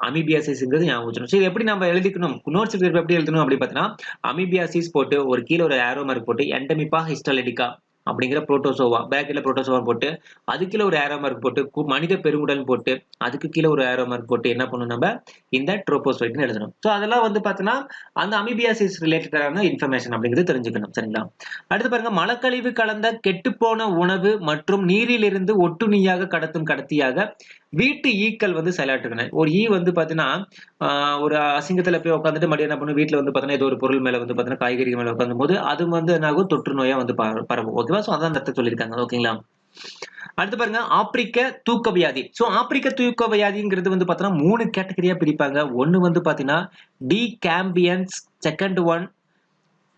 அமீபியாசிஸ்ங்கிறது ஞாபகம் வச்சுக்கணும். சோ இது எப்படி நம்ம எழுதிக்கணும், நோட்ஸ் எப்படி எழுதணும் அப்படின்னு பார்த்தீங்கன்னா அமீபியாசிஸ் போட்டு ஒரு கீழே ஒரு ஆரோ மார்க் போட்டு எண்டெமிபா ஹிஸ்டாலிடிகா அப்படிங்கிற புரோட்டோசோவா பேக்ல புரோட்டோசோவா போட்டு அது கீழே ஒரு ஏரோ மார்க் போட்டு மனித பெருங்குடல் போட்டு அதுக்கு கீழே ஒரு ஏரோ மார்க் போட்டு என்ன பண்ணணும், நம்ம இந்த ட்ரோபோசோய்ட்னு எழுதணும். சோ அதெல்லாம் வந்து பாத்தீங்கன்னா அந்த அமீபியாசிஸ் ரிலேட்டடான இன்ஃபர்மேஷன் அப்படிங்கிறது தெரிஞ்சுக்கணும். சரிங்களா? அடுத்து பாருங்க, மலக்கழிவு கலந்த கெட்டுப்போன உணவு மற்றும் நீரிலிருந்து ஒட்டுண்ணியாக கடத்தும் கடத்தியாக வீட்டு ஈக்கள் வந்து செயலாற்றுகின்றன. ஒரு ஈ வந்து பாத்தீங்கன்னா ஒரு அசிங்கத்துல போய் உட்காந்துட்டு மறுபடியும் என்ன பண்ணும், வீட்டுல வந்து பாத்தீங்கன்னா ஏதோ ஒரு பொருள் மேல வந்து பாத்தீங்கன்னா காய்கறி மேல உட்காந்தும் போது அது வந்து என்னாகும், தொற்று நோயா வந்து பரவும். ஓகேவா? சோ அதான் அந்த சொல்லியிருக்காங்க. ஓகேங்களா? அடுத்து பாருங்க, ஆப்பிரிக்க தூக்க வியாதி. சோ ஆப்பிரிக்க தூக்க வியாதிங்கிறது வந்து பாத்தீங்கன்னா 3 கேட்டகரியா பிரிப்பாங்க. ஒன்னு வந்து பாத்தீங்கன்னா T gambiense, second one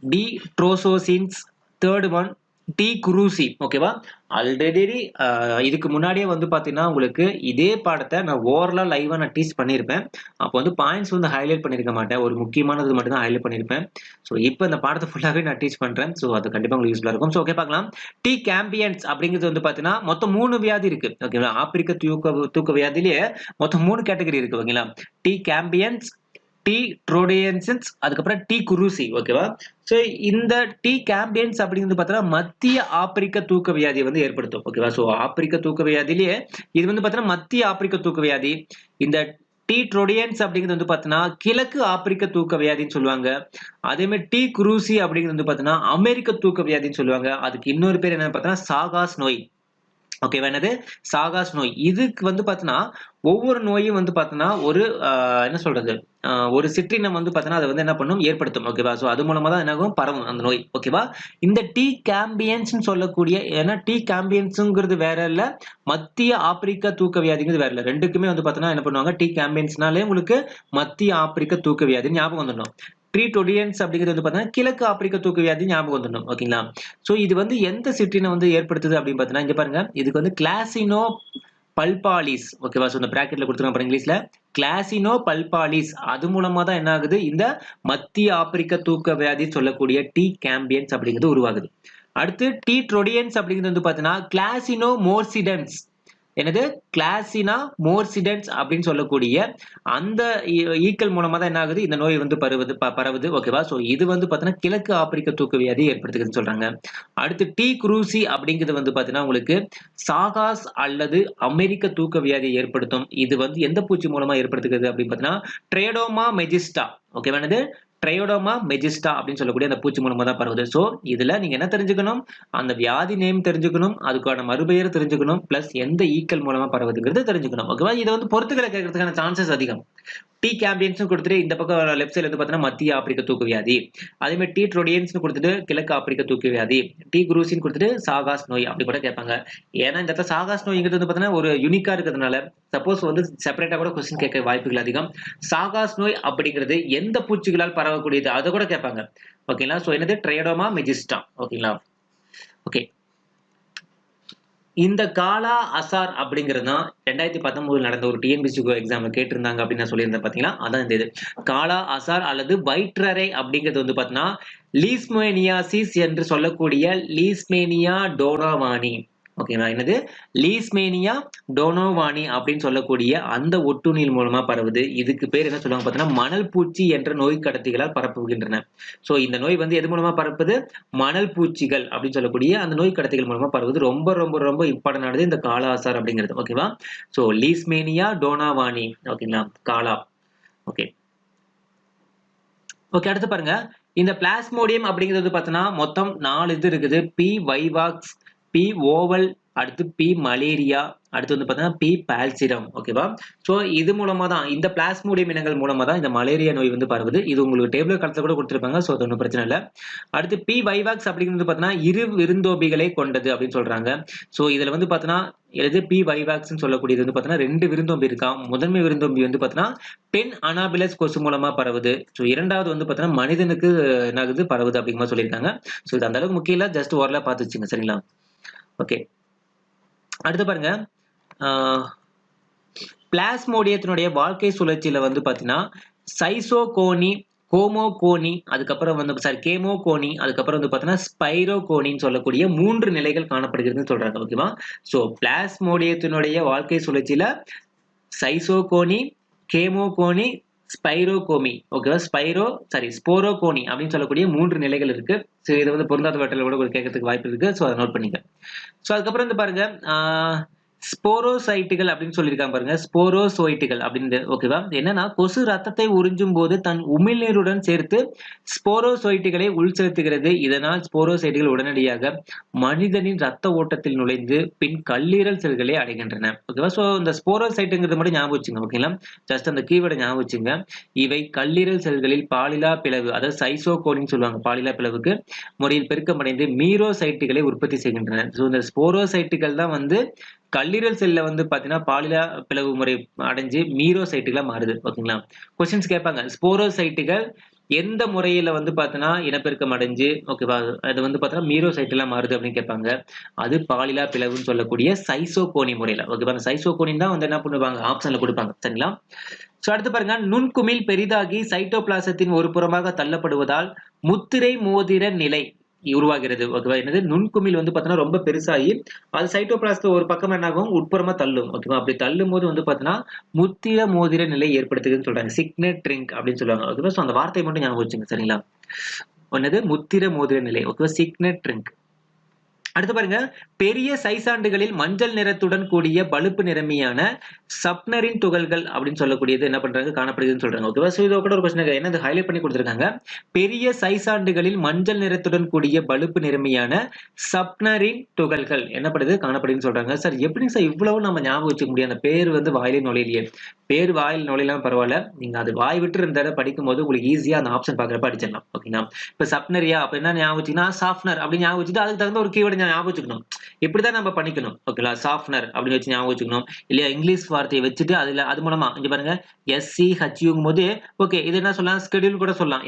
T ட்ரோசோசின்ஸ், தேர்ட் ஒன் டி குரூசி. ஓகேவா? ஆல்ரெடி இதுக்கு முன்னாடியே வந்து பாத்தீங்கன்னா உங்களுக்கு இதே பாடத்தை நான் ஓரலா லைவா நான் டீச் பண்ணியிருப்பேன். அப்போ வந்து பாயிண்ட்ஸ் வந்து ஹைலைட் பண்ணிருக்க மாட்டேன், ஒரு முக்கியமானது மட்டும் தான் ஹைலைட் பண்ணியிருப்பேன். ஸோ இப்போ இந்த பாடத்தை ஃபுல்லாவே நான் டீச் பண்றேன். ஸோ அது கண்டிப்பா உங்களுக்கு யூஸ்ஃபுல்லா இருக்கும். ஸோ ஓகே, பார்க்கலாம். டி கேம்பியன்ஸ் அப்படிங்கிறது வந்து பாத்தீங்கன்னா மொத்தம் 3 வியாதி இருக்கு. ஓகேங்களா? ஆப்பிரிக்க தூக்க வியாதியிலேயே மொத்தம் 3 கேட்டகரி இருக்கு. ஓகேங்களா? டி கேம்பியன்ஸ், டி ட்ரோடியன்சின்ஸ், அதுக்கப்புறம் டி குரூசி. ஓகேவா? சோ இந்த டி கேம்பியன்ஸ் அப்படிங்கிறது பார்த்தீங்கன்னா மத்திய ஆப்பிரிக்க தூக்க வியாதியை வந்து ஏற்படுத்தும். ஓகேவா? சோ ஆப்பிரிக்க தூக்க வியாதியிலேயே இது வந்து பார்த்தீங்கன்னா மத்திய ஆப்பிரிக்க தூக்க வியாதி. இந்த டி ட்ரோடியன்ஸ் அப்படிங்கிறது வந்து பார்த்தீங்கன்னா கிழக்கு ஆப்பிரிக்க தூக்க வியாதின்னு சொல்லுவாங்க. அதே மாதிரி டி குரூசி அப்படிங்கிறது வந்து பார்த்தீங்கன்னா அமெரிக்க தூக்க வியாதின்னு சொல்லுவாங்க. அதுக்கு இன்னொரு பேர் என்னன்னு பார்த்தீங்கன்னா சாகாஸ் நோய். ஓகேவா? என்னது? சாகாஸ் நோய். இதுக்கு வந்து பார்த்தீங்கன்னா, ஒவ்வொரு நோயும் வந்து பார்த்தீங்கன்னா, ஒரு என்ன சொல்றது? ஒரு சிற்றினம் வந்து பார்த்தீங்கன்னா, அத வந்து என்ன பண்ணும்? ஏற்படுத்தும். ஓகேவா? ஸோ அது மூலமா தான் என்ன ஆகும்? பரவும் அந்த நோய். ஓகேவா? இந்த டி கேம்பியன்ஸ்ன்னு சொல்லக்கூடிய ஏன்னா டி கேம்பியன்ஸ்ங்கிறது வேற இல்ல. மத்திய ஆப்பிரிக்க தூக்க வியாதிங்கிறது வேற இல்ல. 2க்குமே வந்து பார்த்தீங்கன்னா, என்ன பண்ணுவாங்க? டி கேம்பியன்ஸ்னாலே உங்களுக்கு மத்திய ஆப்பிரிக்க தூக்க வியாதி ஞாபகம் வந்துடணும். ட்ரீடோடியன்ஸ் அப்படிங்கிறது வந்து பார்த்தீங்கன்னா, கிழக்கு ஆப்பிரிக்க தூக்க வியாதி ஞாபகம் வந்துடணும். ஓகேங்களா? சோ இது வந்து எந்த சிற்றினம் வந்து ஏற்படுத்துது அப்படின்னு பார்த்தீங்கன்னா, இங்க பாருங்க. இதுக்கு வந்து கிளாசினோ பல்பாலிஸ். ஓகேவா? சோ இந்த பிராக்கெட்ல குடுத்துருக்காங்க பாருங்க இங்கிலீஷ்ல. கிளாசினோ பல்பாலிஸ். அது மூலமா தான் என்ன ஆகுது? இந்த மத்திய ஆப்பிரிக்க தூக்க வியாதி சொல்லக்கூடிய டி கேம்பியன்ஸ் அப்படிங்கிறது உருவாகுது. அடுத்து டி ட்ரோடியன்ஸ் அப்படிங்கிறது வந்து பார்த்தீங்கன்னா, கிளாசினோ மோர்சிடன்ஸ். என்னது? கிளாசினா மோர்சிடன்ஸ் அப்படின்னு சொல்லக்கூடிய அந்த ஈக்கள் மூலமா தான் என்ன ஆகுது? இந்த நோய் வந்து பரவுது. ஓகேவா? சோ இது வந்து பார்த்தீங்கன்னா, கிழக்கு ஆப்பிரிக்க தூக்க வியாதி ஏற்படுத்துதுன்னு சொல்றாங்க. அடுத்து டி குரூசி அப்படிங்கிறது வந்து பார்த்தீங்கன்னா, உங்களுக்கு சாகாஸ் அல்லது அமெரிக்க தூக்க வியாதியை ஏற்படுத்தும். இது வந்து எந்த பூச்சி மூலமா ஏற்படுத்துகிறது அப்படின்னு பார்த்தீங்கன்னா, ட்ரையோடோமா மெஜிஸ்டா. ஓகேவா? என்னது? ட்ரையோடோமா மெஜிஸ்டா அப்படின்னு சொல்லக்கூடிய அந்த பூச்சி மூலமா தான் பரவுது. சோ இதுல நீங்க என்ன தெரிஞ்சுக்கணும்? அந்த வியாதி நேம் தெரிஞ்சுக்கணும். அதுக்கான மறுபெயர் தெரிஞ்சுக்கணும். பிளஸ் எந்த ஈக்கள் மூலமா பரவுதுங்கிறத தெரிஞ்சுக்கணும். ஓகேவா? இத வந்து பொறுத்துக்களை கேட்கறதுக்கான சான்சஸ் அதிகம். டி கேம்பியன்ஸ் குடுத்துட்டு இந்த பக்கம் லெஃப்ட் சைடுல வந்து பார்த்தீங்கன்னா, மத்திய ஆப்பிரிக்க தூக்க வியாதி. அதே மாதிரி டி ட்ரோடியன்ஸ்னு குடுத்துட்டு கிழக்கு ஆப்பிரிக்க தூக்க வியாதி. டி குரூசின்னு குடுத்துட்டு சாகாஸ் நோய் அப்படி கூட கேட்பாங்க. ஏன்னா இந்த இடத்துல சாகாஸ் நோய்ங்கிறது வந்து பார்த்தீங்கன்னா, ஒரு யூனிக்கா இருக்கிறதுனால சப்போஸ் வந்து செப்பரேட்டா கூட கொஸ்டின் கேட்க வாய்ப்புகள் அதிகம். சாகாஸ் நோய் அப்படிங்கிறது எந்த பூச்சிகளால் பரவக்கூடியது? அத கூட கேட்பாங்க. ஓகேங்களா? சோ என்னது? ட்ரையோடோமா மெஜிஸ்டா. ஓகேங்களா? ஓகே. இந்த காலா அசார் அப்படிங்கிறது தான் 2019 நடந்த ஒரு டிஎன்பிஎஸ்சி எக்ஸாம்ல கேட்டிருந்தாங்க அப்படின்னு நான் சொல்லியிருந்தேன் பாத்தீங்களா? அதான் இந்த இது. காலா அசார் அல்லது வயிற்றறை அப்படிங்கிறது வந்து பாத்தீங்கன்னா, லீஸ்மேனியாசிஸ் என்று சொல்லக்கூடிய லீஸ்மேனியா டோனாவானி. ஓகேங்களா? என்னது? லீஸ்மேனியா டோனோவானி அப்படின்னு சொல்லக்கூடிய அந்த ஒட்டுண்ணிகள் மூலமா பரவுது. இதுக்கு பேர் என்ன சொல்லுவாங்க பாத்தீங்கன்னா, மணல் பூச்சி என்ற நோய் கடத்திகளால் பரப்புகின்றன. சோ இந்த நோய் வந்து எது மூலமா பரப்புது? மணல் பூச்சிகள் அப்படின்னு சொல்லக்கூடிய அந்த நோய் கடத்திகள் மூலமா பரவுது. ரொம்ப ரொம்ப ரொம்ப இம்பார்ட்டன்ட் ஆனது இந்த காலா அசார் அப்படிங்கிறது. ஓகேவா? சோ லீஸ்மேனியா டோனாவானி. ஓகேங்களா? காலா. ஓகே. ஓகே. அடுத்து பாருங்க. இந்த பிளாஸ்மோடியம் அப்படிங்கிறது வந்து பார்த்தீங்கன்னா, மொத்தம் 4 இது இருக்குது. பி வைவாக்ஸ், பி ஓவல், அடுத்து பி மலேரியா, அடுத்து வந்து பார்த்தீங்கன்னா, பி பால்சிரம். ஓகேவா? ஸோ இது மூலமா தான் இந்த பிளாஸ்மோடியம் இனங்கள் மூலமா தான் இந்த மலேரியா நோய் வந்து பரவுது. இது உங்களுக்கு டேபிள் காலத்துல கூட குடுத்திருப்பாங்க. ஸோ அது ஒண்ணும் பிரச்சனை இல்ல. அடுத்து பி வைவாக்ஸ் அப்படிங்கிறது பார்த்தீங்கன்னா, இரு விருந்தோம்பிகளை கொண்டது அப்படின்னு சொல்றாங்க. ஸோ இதுல வந்து பார்த்தீங்கன்னா, எது பி வைவாக்ஸ்ன்னு சொல்லக்கூடியது வந்து பார்த்தீங்கன்னா, 2 விருந்தோம்பி இருக்காம். முதன்மை விருந்தோம்பி வந்து பார்த்தீங்கன்னா, பெண் அனாபிலஸ் கொசு மூலமா பரவுது. ஸோ 2வது வந்து பார்த்தீங்கன்னா, மனிதனுக்கு என்ன ஆகுது? பரவுது அப்படிங்கிற மாரி சொல்லியிருக்காங்க. ஸோ இது அந்த அளவுக்கு முக்கியம் இல்ல. ஜஸ்ட் ஓரலா பார்த்து வச்சுக்கங்க. சரிங்களா? ஓகே. அடுத்து பாருங்க. ஆ பிளாஸ்மோடியத்தினுடைய வாழ்க்கை சுழற்சியில வந்து பார்த்தீங்கன்னா, சைசோகோனி, கோமோகோனி, அதுக்கப்புறம் வந்து கேமோகோனி, அதுக்கப்புறம் வந்து பார்த்தீங்கன்னா, ஸ்பைரோகோனின்னு சொல்லக்கூடிய 3 நிலைகள் காணப்படுகிறதுன்னு சொல்றாங்க. ஓகேவா? ஸோ பிளாஸ்மோடியத்தினுடைய வாழ்க்கை சுழற்சியில சைசோகோனி, கேமோகோனி, ஸ்பைரோகோமி. ஓகேவா? ஸ்போரோகோனி அப்படின்னு சொல்லக்கூடிய 3 நிலைகள் இருக்கு. ஸோ இது வந்து பொருந்தாத வட்டல கூட கேட்கறதுக்கு வாய்ப்பு இருக்கு. ஸோ அத நோட் பண்ணிக்க. ஸோ அதுக்கப்புறம் வந்து பாருங்க, ஸ்போரோசைட்டுகள் அப்படின்னு சொல்லியிருக்காங்க பாருங்க. ஸ்போரோசோய்ட்டுகள் அப்படின்னு ஓகேவா? என்னன்னா கொசு ரத்தத்தை உறிஞ்சும்போது தன் உமிழ்நீருடன் சேர்த்து ஸ்போரோசோய்ட்டுகளை உள்செலுத்துகிறது. இதனால் ஸ்போரோசைட்டுகள் உடனடியாக மனிதனின் ரத்த ஓட்டத்தில் நுழைந்து பின் கல்லீரல் செல்களை அடைகின்றன. ஓகேவா? ஸோ இந்த ஸ்போரோசைட்டுங்கிறத மட்டும் ஞாபகம் வச்சுங்க. ஓகேங்களா? ஜஸ்ட் அந்த கீவேர்ட ஞாபகம் வச்சுங்க. இவை கல்லீரல் செல்களில் பாலிலா பிளவு அதாவது சைசோகோனின்னு சொல்லுவாங்க. பாலிலா பிளவுக்கு முறையில் பெருக்கமடைந்து மீரோசைட்டுகளை உற்பத்தி செய்கின்றன. ஸோ இந்த ஸ்போரோசைட்டுகள் தான் வந்து கல்லீரல் செல்ல வந்து பார்த்தீங்கன்னா, பாலிலா பிளவு முறை அடைஞ்சு மீரோசைட்டுகளா மாறுது. ஓகேங்களா? கொஸ்டின்ஸ் கேட்பாங்க. ஸ்போரோசைட்டுகள் எந்த முறையில வந்து பார்த்தீங்கன்னா, இனப்பெருக்கம் அடைஞ்சு ஓகேவா? அது வந்து பார்த்தீங்கன்னா, மீரோசைட்டுலா மாறுது அப்படின்னு கேட்பாங்க. அது பாலிலா பிளவுன்னு சொல்லக்கூடிய சைசோகோனி முறையில. ஓகேவா? அந்த சைசோகோனின் தான் வந்து என்ன பண்ணுவாங்க? ஆப்ஷன்ல குடுப்பாங்க. சரிங்களா? சோ அடுத்து பாருங்க. நுண்குமிழ் பெரிதாகி சைட்டோபிளாசத்தின் ஒரு புறமாக தள்ளப்படுவதால் முத்திரை மோதிர நிலை உருவாகிறது. ஓகேவா? என்னது? நுண்குமிழ் வந்து பார்த்தீங்கன்னா, ரொம்ப பெருசாகி அது சைட்டோபிளாஸ்ட்ல ஒரு பக்கம் என்ன ஆகும்? உட்புறமா தள்ளும். ஓகேவா? அப்படி தள்ளும்போது வந்து பார்த்தீங்கன்னா, முத்திர மோதிர நிலை ஏற்படுத்துதுன்னு சொல்றாங்க. சிக்னெட் ரிங் அப்படின்னு சொல்லுவாங்க. ஓகேவா? சோ அந்த வார்த்தைய மட்டும் ஞாபகம் வச்சுக்கங்க. சரிங்களா? என்னது? முத்திர மோதிர நிலை. ஓகேவா? Signet ring. அடுத்து பாருங்க, பெரிய சைசாண்டுகளில் மஞ்சள் நிறத்துடன் கூடிய பழுப்பு நிறமியான சப்னரின் துகள்கள் அப்படின்னு சொல்லக்கூடியது என்ன பண்றாங்க காணப்படுதுன்னு சொல்றாங்க. ஓகேவா? சோ இது கூட ஒரு கொஸ்டின் என்ன ஹைலைட் பண்ணி கொடுத்திருக்காங்க. பெரிய சைசாண்டுகளில் மஞ்சள் நிறத்துடன் கூடிய பழுப்பு நிறமியான சப்னரின் துகள்கள் என்னப்படுது காணப்படுதுன்னு சொல்றாங்க. சார் எப்படிங்க சார் இவ்வளவு நம்ம ஞாபகம் வச்சுக்க முடியும்? அந்த பேர் வந்து வாயிலே நுழையிலையே. பேர் வாயில் நுழையலாம் பரவாயில்ல. நீங்க அது வாய் விட்டு இருந்தா படிக்கும் போது உங்களுக்கு ஈஸியா அந்த ஆப்ஷன் பாக்குறப்ப அடிச்சிடலாம். ஓகேங்களா? இப்ப சப்னரியா அப்ப என்ன ஞாபகம் வச்சுக்கன்னா சாஃப்ட்னர் அப்படி ஞாபகம் வச்சுட்டு அதுக்கு தகுந்த ஒரு கீவேர்டு ஞாபகம் வச்சுக்கணும். இப்படிதான் நம்ம பண்ணிக்கணும். ஓகேங்களா? சாஃப்ட்னர் அப்படின்னு வச்சு ஞாபகம் வச்சுக்கணும். இல்லையா இங்கிலீஷ் வார்த்தையை வச்சுட்டு அதுல அது மூலமா இங்க பாருங்க SCHUங்கும் போது ஓகே இது என்ன சொல்லலாம் ஸ்கெடியூல் கூட சொல்லலாம்.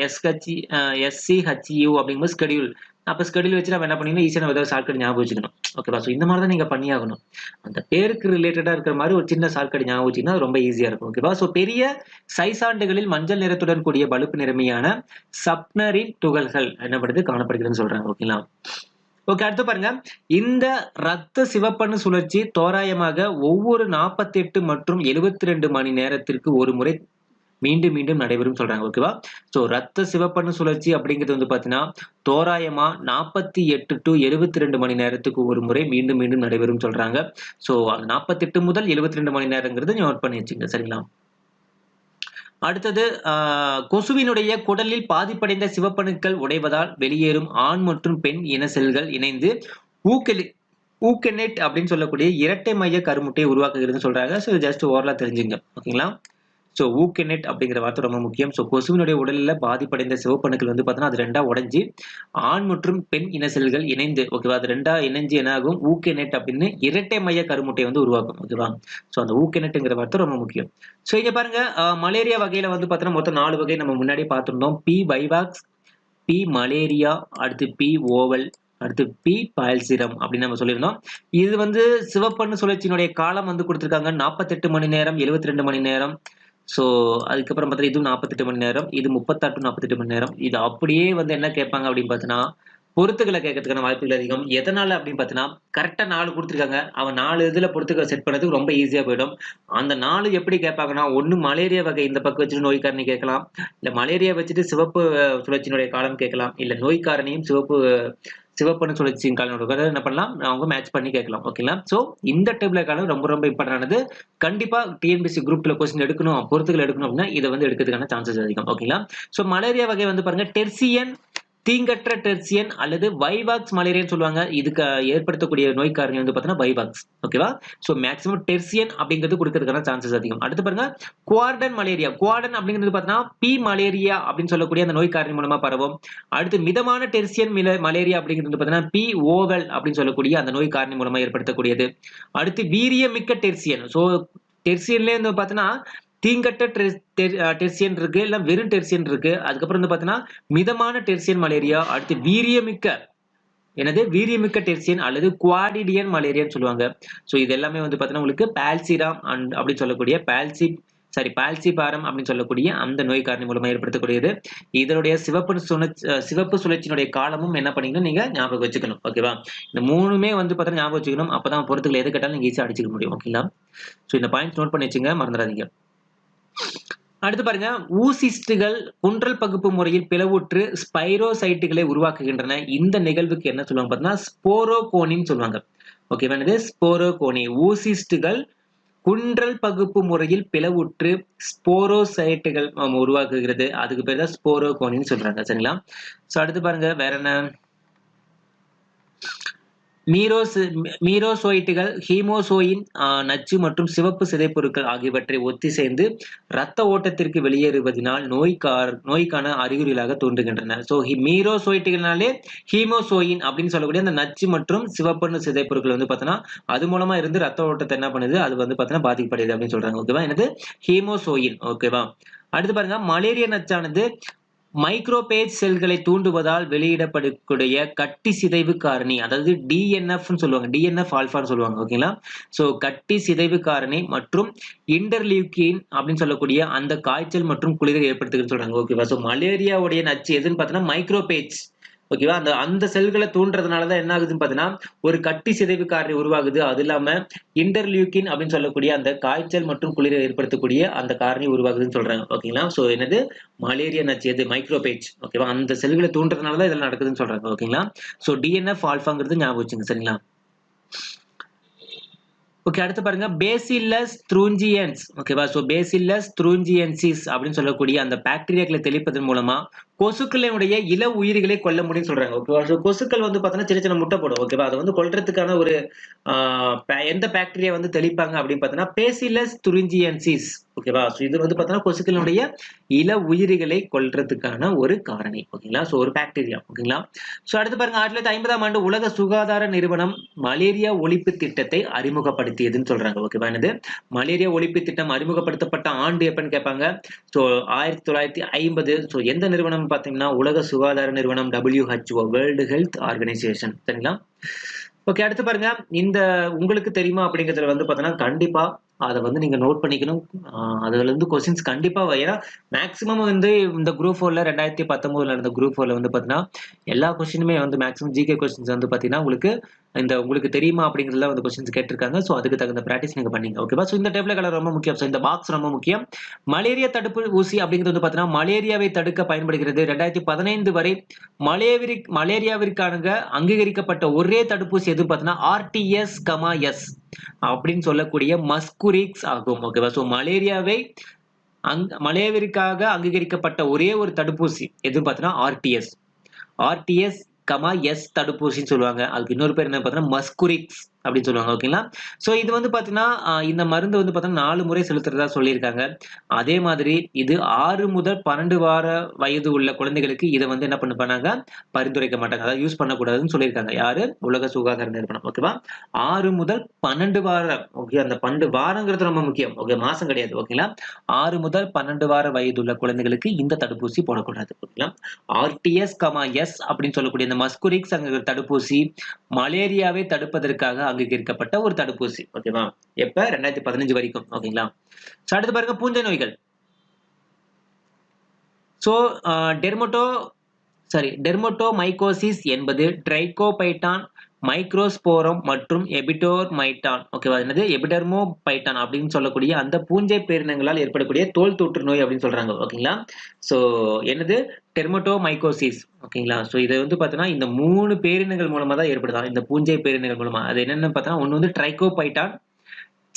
SCHU அப்படிங்கும்போது ஸ்கெடியூல். அப்ப ஸ்கெடியூல் வச்சு நம்ம என்ன பண்ணணும் ஈஸியா நம்ம ஏதாவது ஷார்ட்கட் ஞாபகம் வச்சுக்கணும். ஓகேவா? சோ இந்த மாதிரி தான் நீங்க பண்ணியாகணும். அந்த பேருக்கு ரிலேட்டடா இருக்கிற மாதிரி ஒரு சின்ன ஷார்ட்கட் ஞாபகம் வச்சீங்கன்னா ரொம்ப ஈஸியா இருக்கும். ஓகேவா? சோ பெரிய சைசாண்டுகளில் மஞ்சள் நிறத்துடன் கூடிய பழுப்பு நிறமியான சப்னரின் துகள்கள் என்னப்படுது காணப்படுகிறதுன்னு சொல்றாங்க. ஓகேங்களா? ஓகே அடுத்து பாருங்க, இந்த ரத்த சிவப்பணு சுழற்சி தோராயமாக ஒவ்வொரு 48 மற்றும் 72 மணி நேரத்திற்கு ஒரு முறை மீண்டும் மீண்டும் நடைபெறும் சொல்றாங்க. ஓகேவா? சோ ரத்த சிவப்பணு சுழற்சி அப்படிங்கிறது வந்து பாத்தீங்கன்னா தோராயமா 48 டு 72 மணி நேரத்துக்கு ஒரு முறை மீண்டும் மீண்டும் நடைபெறும் சொல்றாங்க. சோ அந்த 48 முதல் 72 மணி நேரங்கிறது நோட் பண்ணி வச்சுங்க. சரிங்களா? அடுத்தது கொசுவினுடைய குடலில் பாதிப்படைந்த சிவப்பணுக்கள் உடைவதால் வெளியேறும் ஆண் மற்றும் பெண் இன செல்கள் இணைந்து ஊக்கெனெட் அப்படின்னு சொல்லக்கூடிய இரட்டை மைய கருமுட்டையை உருவாக்குகிறதுன்னு சொல்றாங்க. ஸோ ஜஸ்ட் ஓரலா தெரிஞ்சுங்க. ஓகேங்களா? ஸோ ஊக்கெனெட் அப்படிங்கிற வார்த்தை ரொம்ப முக்கியம். ஸோ கொசுவினுடைய உடலில் பாதிப்படைந்த சிவப்பணுக்கள் வந்து பார்த்தீங்கன்னா அது ரெண்டா உடைஞ்சு ஆண் மற்றும் பெண் இன செல்கள் இணைந்து ஓகேவா அது ரெண்டா இணைஞ்சு என்ன ஆகும் ஊக்கெனெட் அப்படின்னு இரட்டை மைய கருமுட்டையை வந்து உருவாக்கும். ஓகேவா? ஸோ அந்த ஊக்கெனெட்டுங்கிற வார்த்தை ரொம்ப முக்கியம். ஸோ இங்க பாருங்க மலேரியா வகையில வந்து பார்த்தீங்கன்னா மொத்தம் 4 வகை நம்ம முன்னாடி பார்த்திருந்தோம். பி வைவாக்ஸ், பி மலேரியா, அடுத்து பி ஓவல், அடுத்து பி பால்சிரம் அப்படின்னு நம்ம சொல்லியிருந்தோம். இது வந்து சிவப்பணு சுழற்சியினுடைய காலம் வந்து கொடுத்திருக்காங்க 48 மணி நேரம், 72 மணி நேரம். ஸோ அதுக்கப்புறம் பார்த்தீங்கன்னா இதுவும் 48 மணி நேரம், இது 36 டு 48 மணி நேரம். இது அப்படியே வந்து என்ன கேட்பாங்க அப்படின்னு பார்த்தீங்கன்னா பொறுத்துக்களை கேட்கறதுக்கான வாய்ப்புகள் அதிகம். எதனால அப்படின்னு பார்த்தீங்கன்னா கரெக்டா 4 கொடுத்துருக்காங்க. அவன் 4 இதுல பொறுத்துக்களை செட் பண்ணதுக்கு ரொம்ப ஈஸியா போயிடும். அந்த 4 எப்படி கேட்பாங்கன்னா ஒன்னு மலேரியா வகை இந்த பக்கம் வச்சுட்டு நோய் காரணி கேட்கலாம், இல்ல மலேரியா வச்சுட்டு சிவப்பு சுழற்சியினுடைய காலம் கேட்கலாம், இல்ல நோய் காரணியும் சிவப்பணு சுழற்சியின் காலம் என்ன பண்ணலாம் அவங்க மேட்ச் பண்ணி கேட்கலாம். ஓகேங்களா? சோ இந்த டேபிள் காலம் ரொம்ப ரொம்ப இம்பார்ட்டன்ட் ஆனது. கண்டிப்பா டிஎன்பிஎஸ்சி குரூப்ல கொஸ்டின் எடுக்கணும் பொறுத்துக்கள் எடுக்கணும் அப்படின்னா இதை வந்து எடுக்கிறதுக்கான சான்சஸ் அதிகம். ஓகேங்களா? சோ மலேரியா வகை வந்து பாருங்க டெர்சியன், தீங்கற்ற டெர்சியன் அல்லது வைவாக்ஸ் மலேரியான்னு சொல்லுவாங்க. இதுக்கு ஏற்படுத்தக்கூடிய நோய் காரணி வந்து பார்த்தீங்கன்னா வைவாக்ஸ். ஓகேவா? சோ மேக்ஸிமம் டெர்சியன் அப்படிங்கிறது கொடுக்கிறதுக்கான சான்சஸ் அதிகம். அடுத்து பாருங்க குவார்டன் மலேரியா. குவார்டன் அப்படிங்கிறது பார்த்தீங்கன்னா பி மலேரியா அப்படின்னு சொல்லக்கூடிய அந்த நோய் காரணி மூலமா பரவும். அடுத்து மிதமான டெர்சியன் மலேரியா அப்படிங்கிறது பார்த்தீங்கன்னா பி ஓவல் அப்படின்னு சொல்லக்கூடிய அந்த நோய் காரணி மூலமா ஏற்படுத்தக்கூடியது. அடுத்து வீரியமிக்க டெர்சியன். சோ டெர்சியன்ல வந்து பார்த்தீங்கன்னா தீங்கட்ட டெர்சியன் இருக்கு, இல்ல வெறும் டெர்சியன் இருக்கு. அதுக்கப்புறம் வந்து பாத்தீங்கன்னா மிதமான டெர்சியன் மலேரியா, அடுத்து வீரியமிக்க டெர்சியன் அல்லது குவாடிடியன் மலேரியான்னு சொல்லுவாங்க. சோ இது எல்லாமே வந்து பாத்தீங்கன்னா உங்களுக்கு பால்சிராம் அப்படின்னு சொல்லக்கூடிய பால்சிபாரம் அப்படின்னு சொல்லக்கூடிய அந்த நோய் காரணி மூலமா ஏற்படுத்தக்கூடியது. இதனுடைய சிவப்பு சுழற்சியினுடைய காலமும் என்ன பண்ணீங்கன்னா நீங்க ஞாபகம் வச்சுக்கணும். ஓகேவா? இந்த மூணுமே வந்து பாத்தீங்கன்னா ஞாபகம் வச்சுக்கணும். அப்பதான் பொறுத்துக்கள் எது கேட்டாலும் நீங்க ஈஸியா அடிச்சுக்க முடியும். ஓகேங்களா? சோ இந்த பாயிண்ட் நோட் பண்ணி வச்சுங்க, மறந்துடாதீங்க. அடுத்து பாருங்க ஊசிஸ்டுகள் குன்றல் பகுப்பு முறையில் பிளவுற்று ஸ்பைரோசைட்டுகளை உருவாக்குகின்றன. இந்த நிகழ்வுக்கு என்ன சொல்லுவாங்க பார்த்தீங்கன்னா ஸ்போரோகோனின்னு சொல்லுவாங்க. ஓகேவா? இது ஸ்போரோகோனி. ஊசிஸ்டுகள் குன்றல் பகுப்பு முறையில் பிளவுற்று ஸ்போரோசைட்டுகள் உருவாக்குகிறது. அதுக்கு பேர் தான் ஸ்போரோகோனின்னு சொல்றாங்க. சரிங்களா? சோ அடுத்து பாருங்க வேற என்ன மீரோசோயிட்டுகள் ஹீமோசோயின் நச்சு மற்றும் சிவப்பு சிதைப்பொருட்கள் ஆகியவற்றை ஒத்திசைந்து இரத்த ஓட்டத்திற்கு வெளியேறுவதனால் நோய்க்கான அறிகுறிகளாக தோன்றுகின்றன. ஸோ மீரோசோயிட்டுகள்னாலே ஹீமோசோயின் அப்படின்னு சொல்லக்கூடிய அந்த நச்சு மற்றும் சிவப்பு சிதைப்பொருட்கள் வந்து பார்த்தோன்னா அது மூலமா இருந்து ரத்த ஓட்டத்தை என்ன பண்ணுது அது வந்து பார்த்தோன்னா பாதிக்கப்படுது அப்படின்னு சொல்றாங்க. ஓகேவா? என்னது ஹீமோசோயின். ஓகேவா? அடுத்து பாருங்க மலேரியா நச்சானது மைக்ரோபேஜ் செல்களை தூண்டுவதால் வெளியிடப்படக்கூடிய கட்டி சிதைவு காரணி அதாவது டிஎன்எஃப் சொல்லுவாங்க. டிஎன்எஃப் ஆல்பான்னு சொல்லுவாங்க. ஓகேங்களா? சோ கட்டி சிதைவு காரணி மற்றும் இன்டர்லியூக்கின் அப்படின்னு சொல்லக்கூடிய அந்த காய்ச்சல் மற்றும் குளிரை ஏற்படுத்துதுன்னு சொல்றாங்க. ஓகேவா? சோ மலேரியாவுடைய நச்சு எதுன்னு பார்த்தோம்னா மைக்ரோபேஜ். ஓகேவா? அந்த அந்த செல்கள தூண்டுறதுனால தான் என்ன ஆகுதுன்னு பார்த்தீங்கன்னா, ஒரு கட்டி சிதைவு காரணி உருவாகுது. அது இல்லாம இன்டர்லியூக்கின் அப்படின்னு சொல்லக்கூடிய அந்த காய்ச்சல் மற்றும் குளிர ஏற்படுத்தக்கூடிய அந்த காரணி உருவாகுதுன்னு சொல்றாங்க. ஓகேங்களா? சோ என்னது? மலேரியா நச்சு எது? மைக்ரோபேஜ். ஓகேவா? அந்த செல்கள தூண்டுறதுனால தான் இதெல்லாம் நடக்குதுன்னு சொல்றாங்க. ஓகேங்களா? சோ டிஎன்எஃப் ஆல்ஃபாங்கிறது ஞாபகம் வச்சுங்க. சரிங்களா? ஓகே, அடுத்து பாருங்க பேசில்லஸ் த்ரூஞ்சியன்ஸ். ஓகேவா? சோ பேசில்லஸ் த்ரூஞ்சியன்சிஸ் அப்படின்னு சொல்லக்கூடிய அந்த பாக்டீரியாக்களை தெளிப்பதன் மூலமா கொசுக்களினுடைய இள உயிரிகளை கொல்ல முடியும்னு சொல்றாங்க. ஓகேவா? சோ கொசுக்கள் வந்து பார்த்தீங்கன்னா சின்ன சின்ன முட்டை போடும். ஓகேவா? அத வந்து கொல்றதுக்கான ஒரு எந்த பாக்டீரியா வந்து தெளிப்பாங்க அப்படின்னு பார்த்தீங்கன்னா பேசில்லஸ் த்ரூஞ்சியன்சிஸ். ஓகேவா? சோ இது வந்து பார்த்தீங்கன்னா கொசுக்களினுடைய இள உயிரிகளை கொல்றதுக்கான ஒரு காரணி. ஓகேங்களா? சோ ஒரு பாக்டீரியா. ஓகேங்களா? சோ அடுத்து பாருங்க 1950ஆம் ஆண்டு உலக சுகாதார நிறுவனம் மலேரியா ஒழிப்பு திட்டத்தை அறிமுகப்படுத்தியதுன்னு சொல்றாங்க. ஓகேவா? என்னது? மலேரியா ஒழிப்பு திட்டம் அறிமுகப்படுத்தப்பட்ட ஆண்டு எப்பன்னு கேட்பாங்க. சோ 1950. சோ எந்த நிறுவனம் பார்த்தீங்கன்னா உலக சுகாதார நிறுவனம் WHO, வேர்ல்டு ஹெல்த் ஆர்கனைசேஷன். சரிங்களா? ஓகே, அடுத்து பாருங்க. இந்த உங்களுக்கு தெரியுமா அப்படிங்கிறதுல வந்து பார்த்தீங்கன்னா கண்டிப்பா அத வந்து நீங்க நோட் பண்ணிக்கணும். அதுலருந்து கொஸ்டின்ஸ் கண்டிப்பா ஏன்னா மேக்ஸிமம் வந்து இந்த குரூப் 4ல 2019 நடந்த குரூப் 4ல வந்து பார்த்தீங்கன்னா, எல்லா கொஸ்டினுமே வந்து மேக்ஸிமம் ஜிகே கொஸ்டின்ஸ் வந்து பார்த்தீங்கன்னா, உங்களுக்கு தெரியுமா அப்படிங்கிறதுல வந்து கொஸ்டின்ஸ் கேட்டிருக்காங்க. ஸோ அதுக்கு தகுந்த பிராக்டிஸ் நீங்க பண்ணீங்க. ஓகேவா? ஸோ இந்த டேபிள் கலர் ரொம்ப முக்கியம். ஸோ இந்த பாக்ஸ் ரொம்ப முக்கியம். மலேரியா தடுப்பு ஊசி அப்படிங்கிறது வந்து பார்த்தீங்கன்னா, மலேரியாவை தடுக்க பயன்படுகிறது. 2015 வரை மலேரியாவிற்கான அங்கீகரிக்கப்பட்ட ஒரே தடுப்பூசி எதுன்னு பார்த்தீங்கன்னா, ஆர்டிஎஸ், எஸ் அப்படின்னு சொல்லக்கூடிய மஸ்குரிக்ஸ் ஆகும். ஓகேவா? ஸோ மலேரியாவிற்காக அங்கீகரிக்கப்பட்ட ஒரே ஒரு தடுப்பூசி எதுன்னு பார்த்தீங்கன்னா, ஆர்டிஎஸ். ஆர்டிஎஸ், எஸ் தடுப்பூசின்னு சொல்லுவாங்க. அதுக்கு இன்னொரு பேர் என்ன பார்த்தீங்கன்னா, மஸ்குரிக்ஸ் அப்படின்னு சொல்லுவாங்க. ஓகேங்களா? ஸோ இது வந்து பார்த்தீங்கன்னா, இந்த மருந்து வந்து பார்த்தீங்கன்னா 4 முறை செலுத்துறதா சொல்லியிருக்காங்க. அதே மாதிரி இது 6 முதல் 12 வார வயது உள்ள குழந்தைகளுக்கு இத வந்து என்ன பண்ணாங்க, பரிந்துரைக்க மாட்டாங்க. அதாவது யூஸ் பண்ணக்கூடாதுன்னு சொல்லியிருக்காங்க. யாரு? உலக சுகாதார நிறுவனம். ஓகேவா? 6 முதல் 12 வாரம். ஓகே, அந்த 12 வாரங்கிறது ரொம்ப முக்கியம். ஓகே, மாசம் கிடையாது. ஓகேங்களா? 6 முதல் 12 வார வயதுள்ள குழந்தைகளுக்கு இந்த தடுப்பூசி போடக்கூடாது. ஓகேங்களா? ஆர்டிஎஸ், எஸ் அப்படின்னு சொல்லக்கூடிய இந்த மஸ்குரிக்ஸ் தடுப்பூசி மலேரியாவை தடுப்பதற்காக அங்கீகரிக்கப்பட்ட ஒரு தடுப்பூசி. ஓகேவா? எப்ப? 2015 வரைக்கும். ஓகேங்களா? சோ அடுத்து பாருங்க பூஞ்சை நோய்கள். சோ டெர்மட்டோமைகோசிஸ் என்பது ட்ரைகோபைட்டான், மைக்ரோஸ்போரம் மற்றும் எபிடோர்மைட்டான். ஓகேவா? என்னது? எபிடெர்மோபைட்டான் அப்படின்னு சொல்லக்கூடிய அந்த பூஞ்சை பேரினங்களால் ஏற்படக்கூடிய தோல் தொற்று நோய் அப்படின்னு சொல்றாங்க. ஓகேங்களா? சோ என்னது? டெர்மட்டோமைகோசிஸ். ஓகேங்களா? சோ இது வந்து பார்த்தீங்கன்னா இந்த 3 பேரினங்கள் மூலமா தான் ஏற்படுதாம். இந்த பூஞ்சை பேரினங்கள் மூலமா. அது என்னன்னு பார்த்தீங்கன்னா, ஒண்ணு வந்து trichophyton,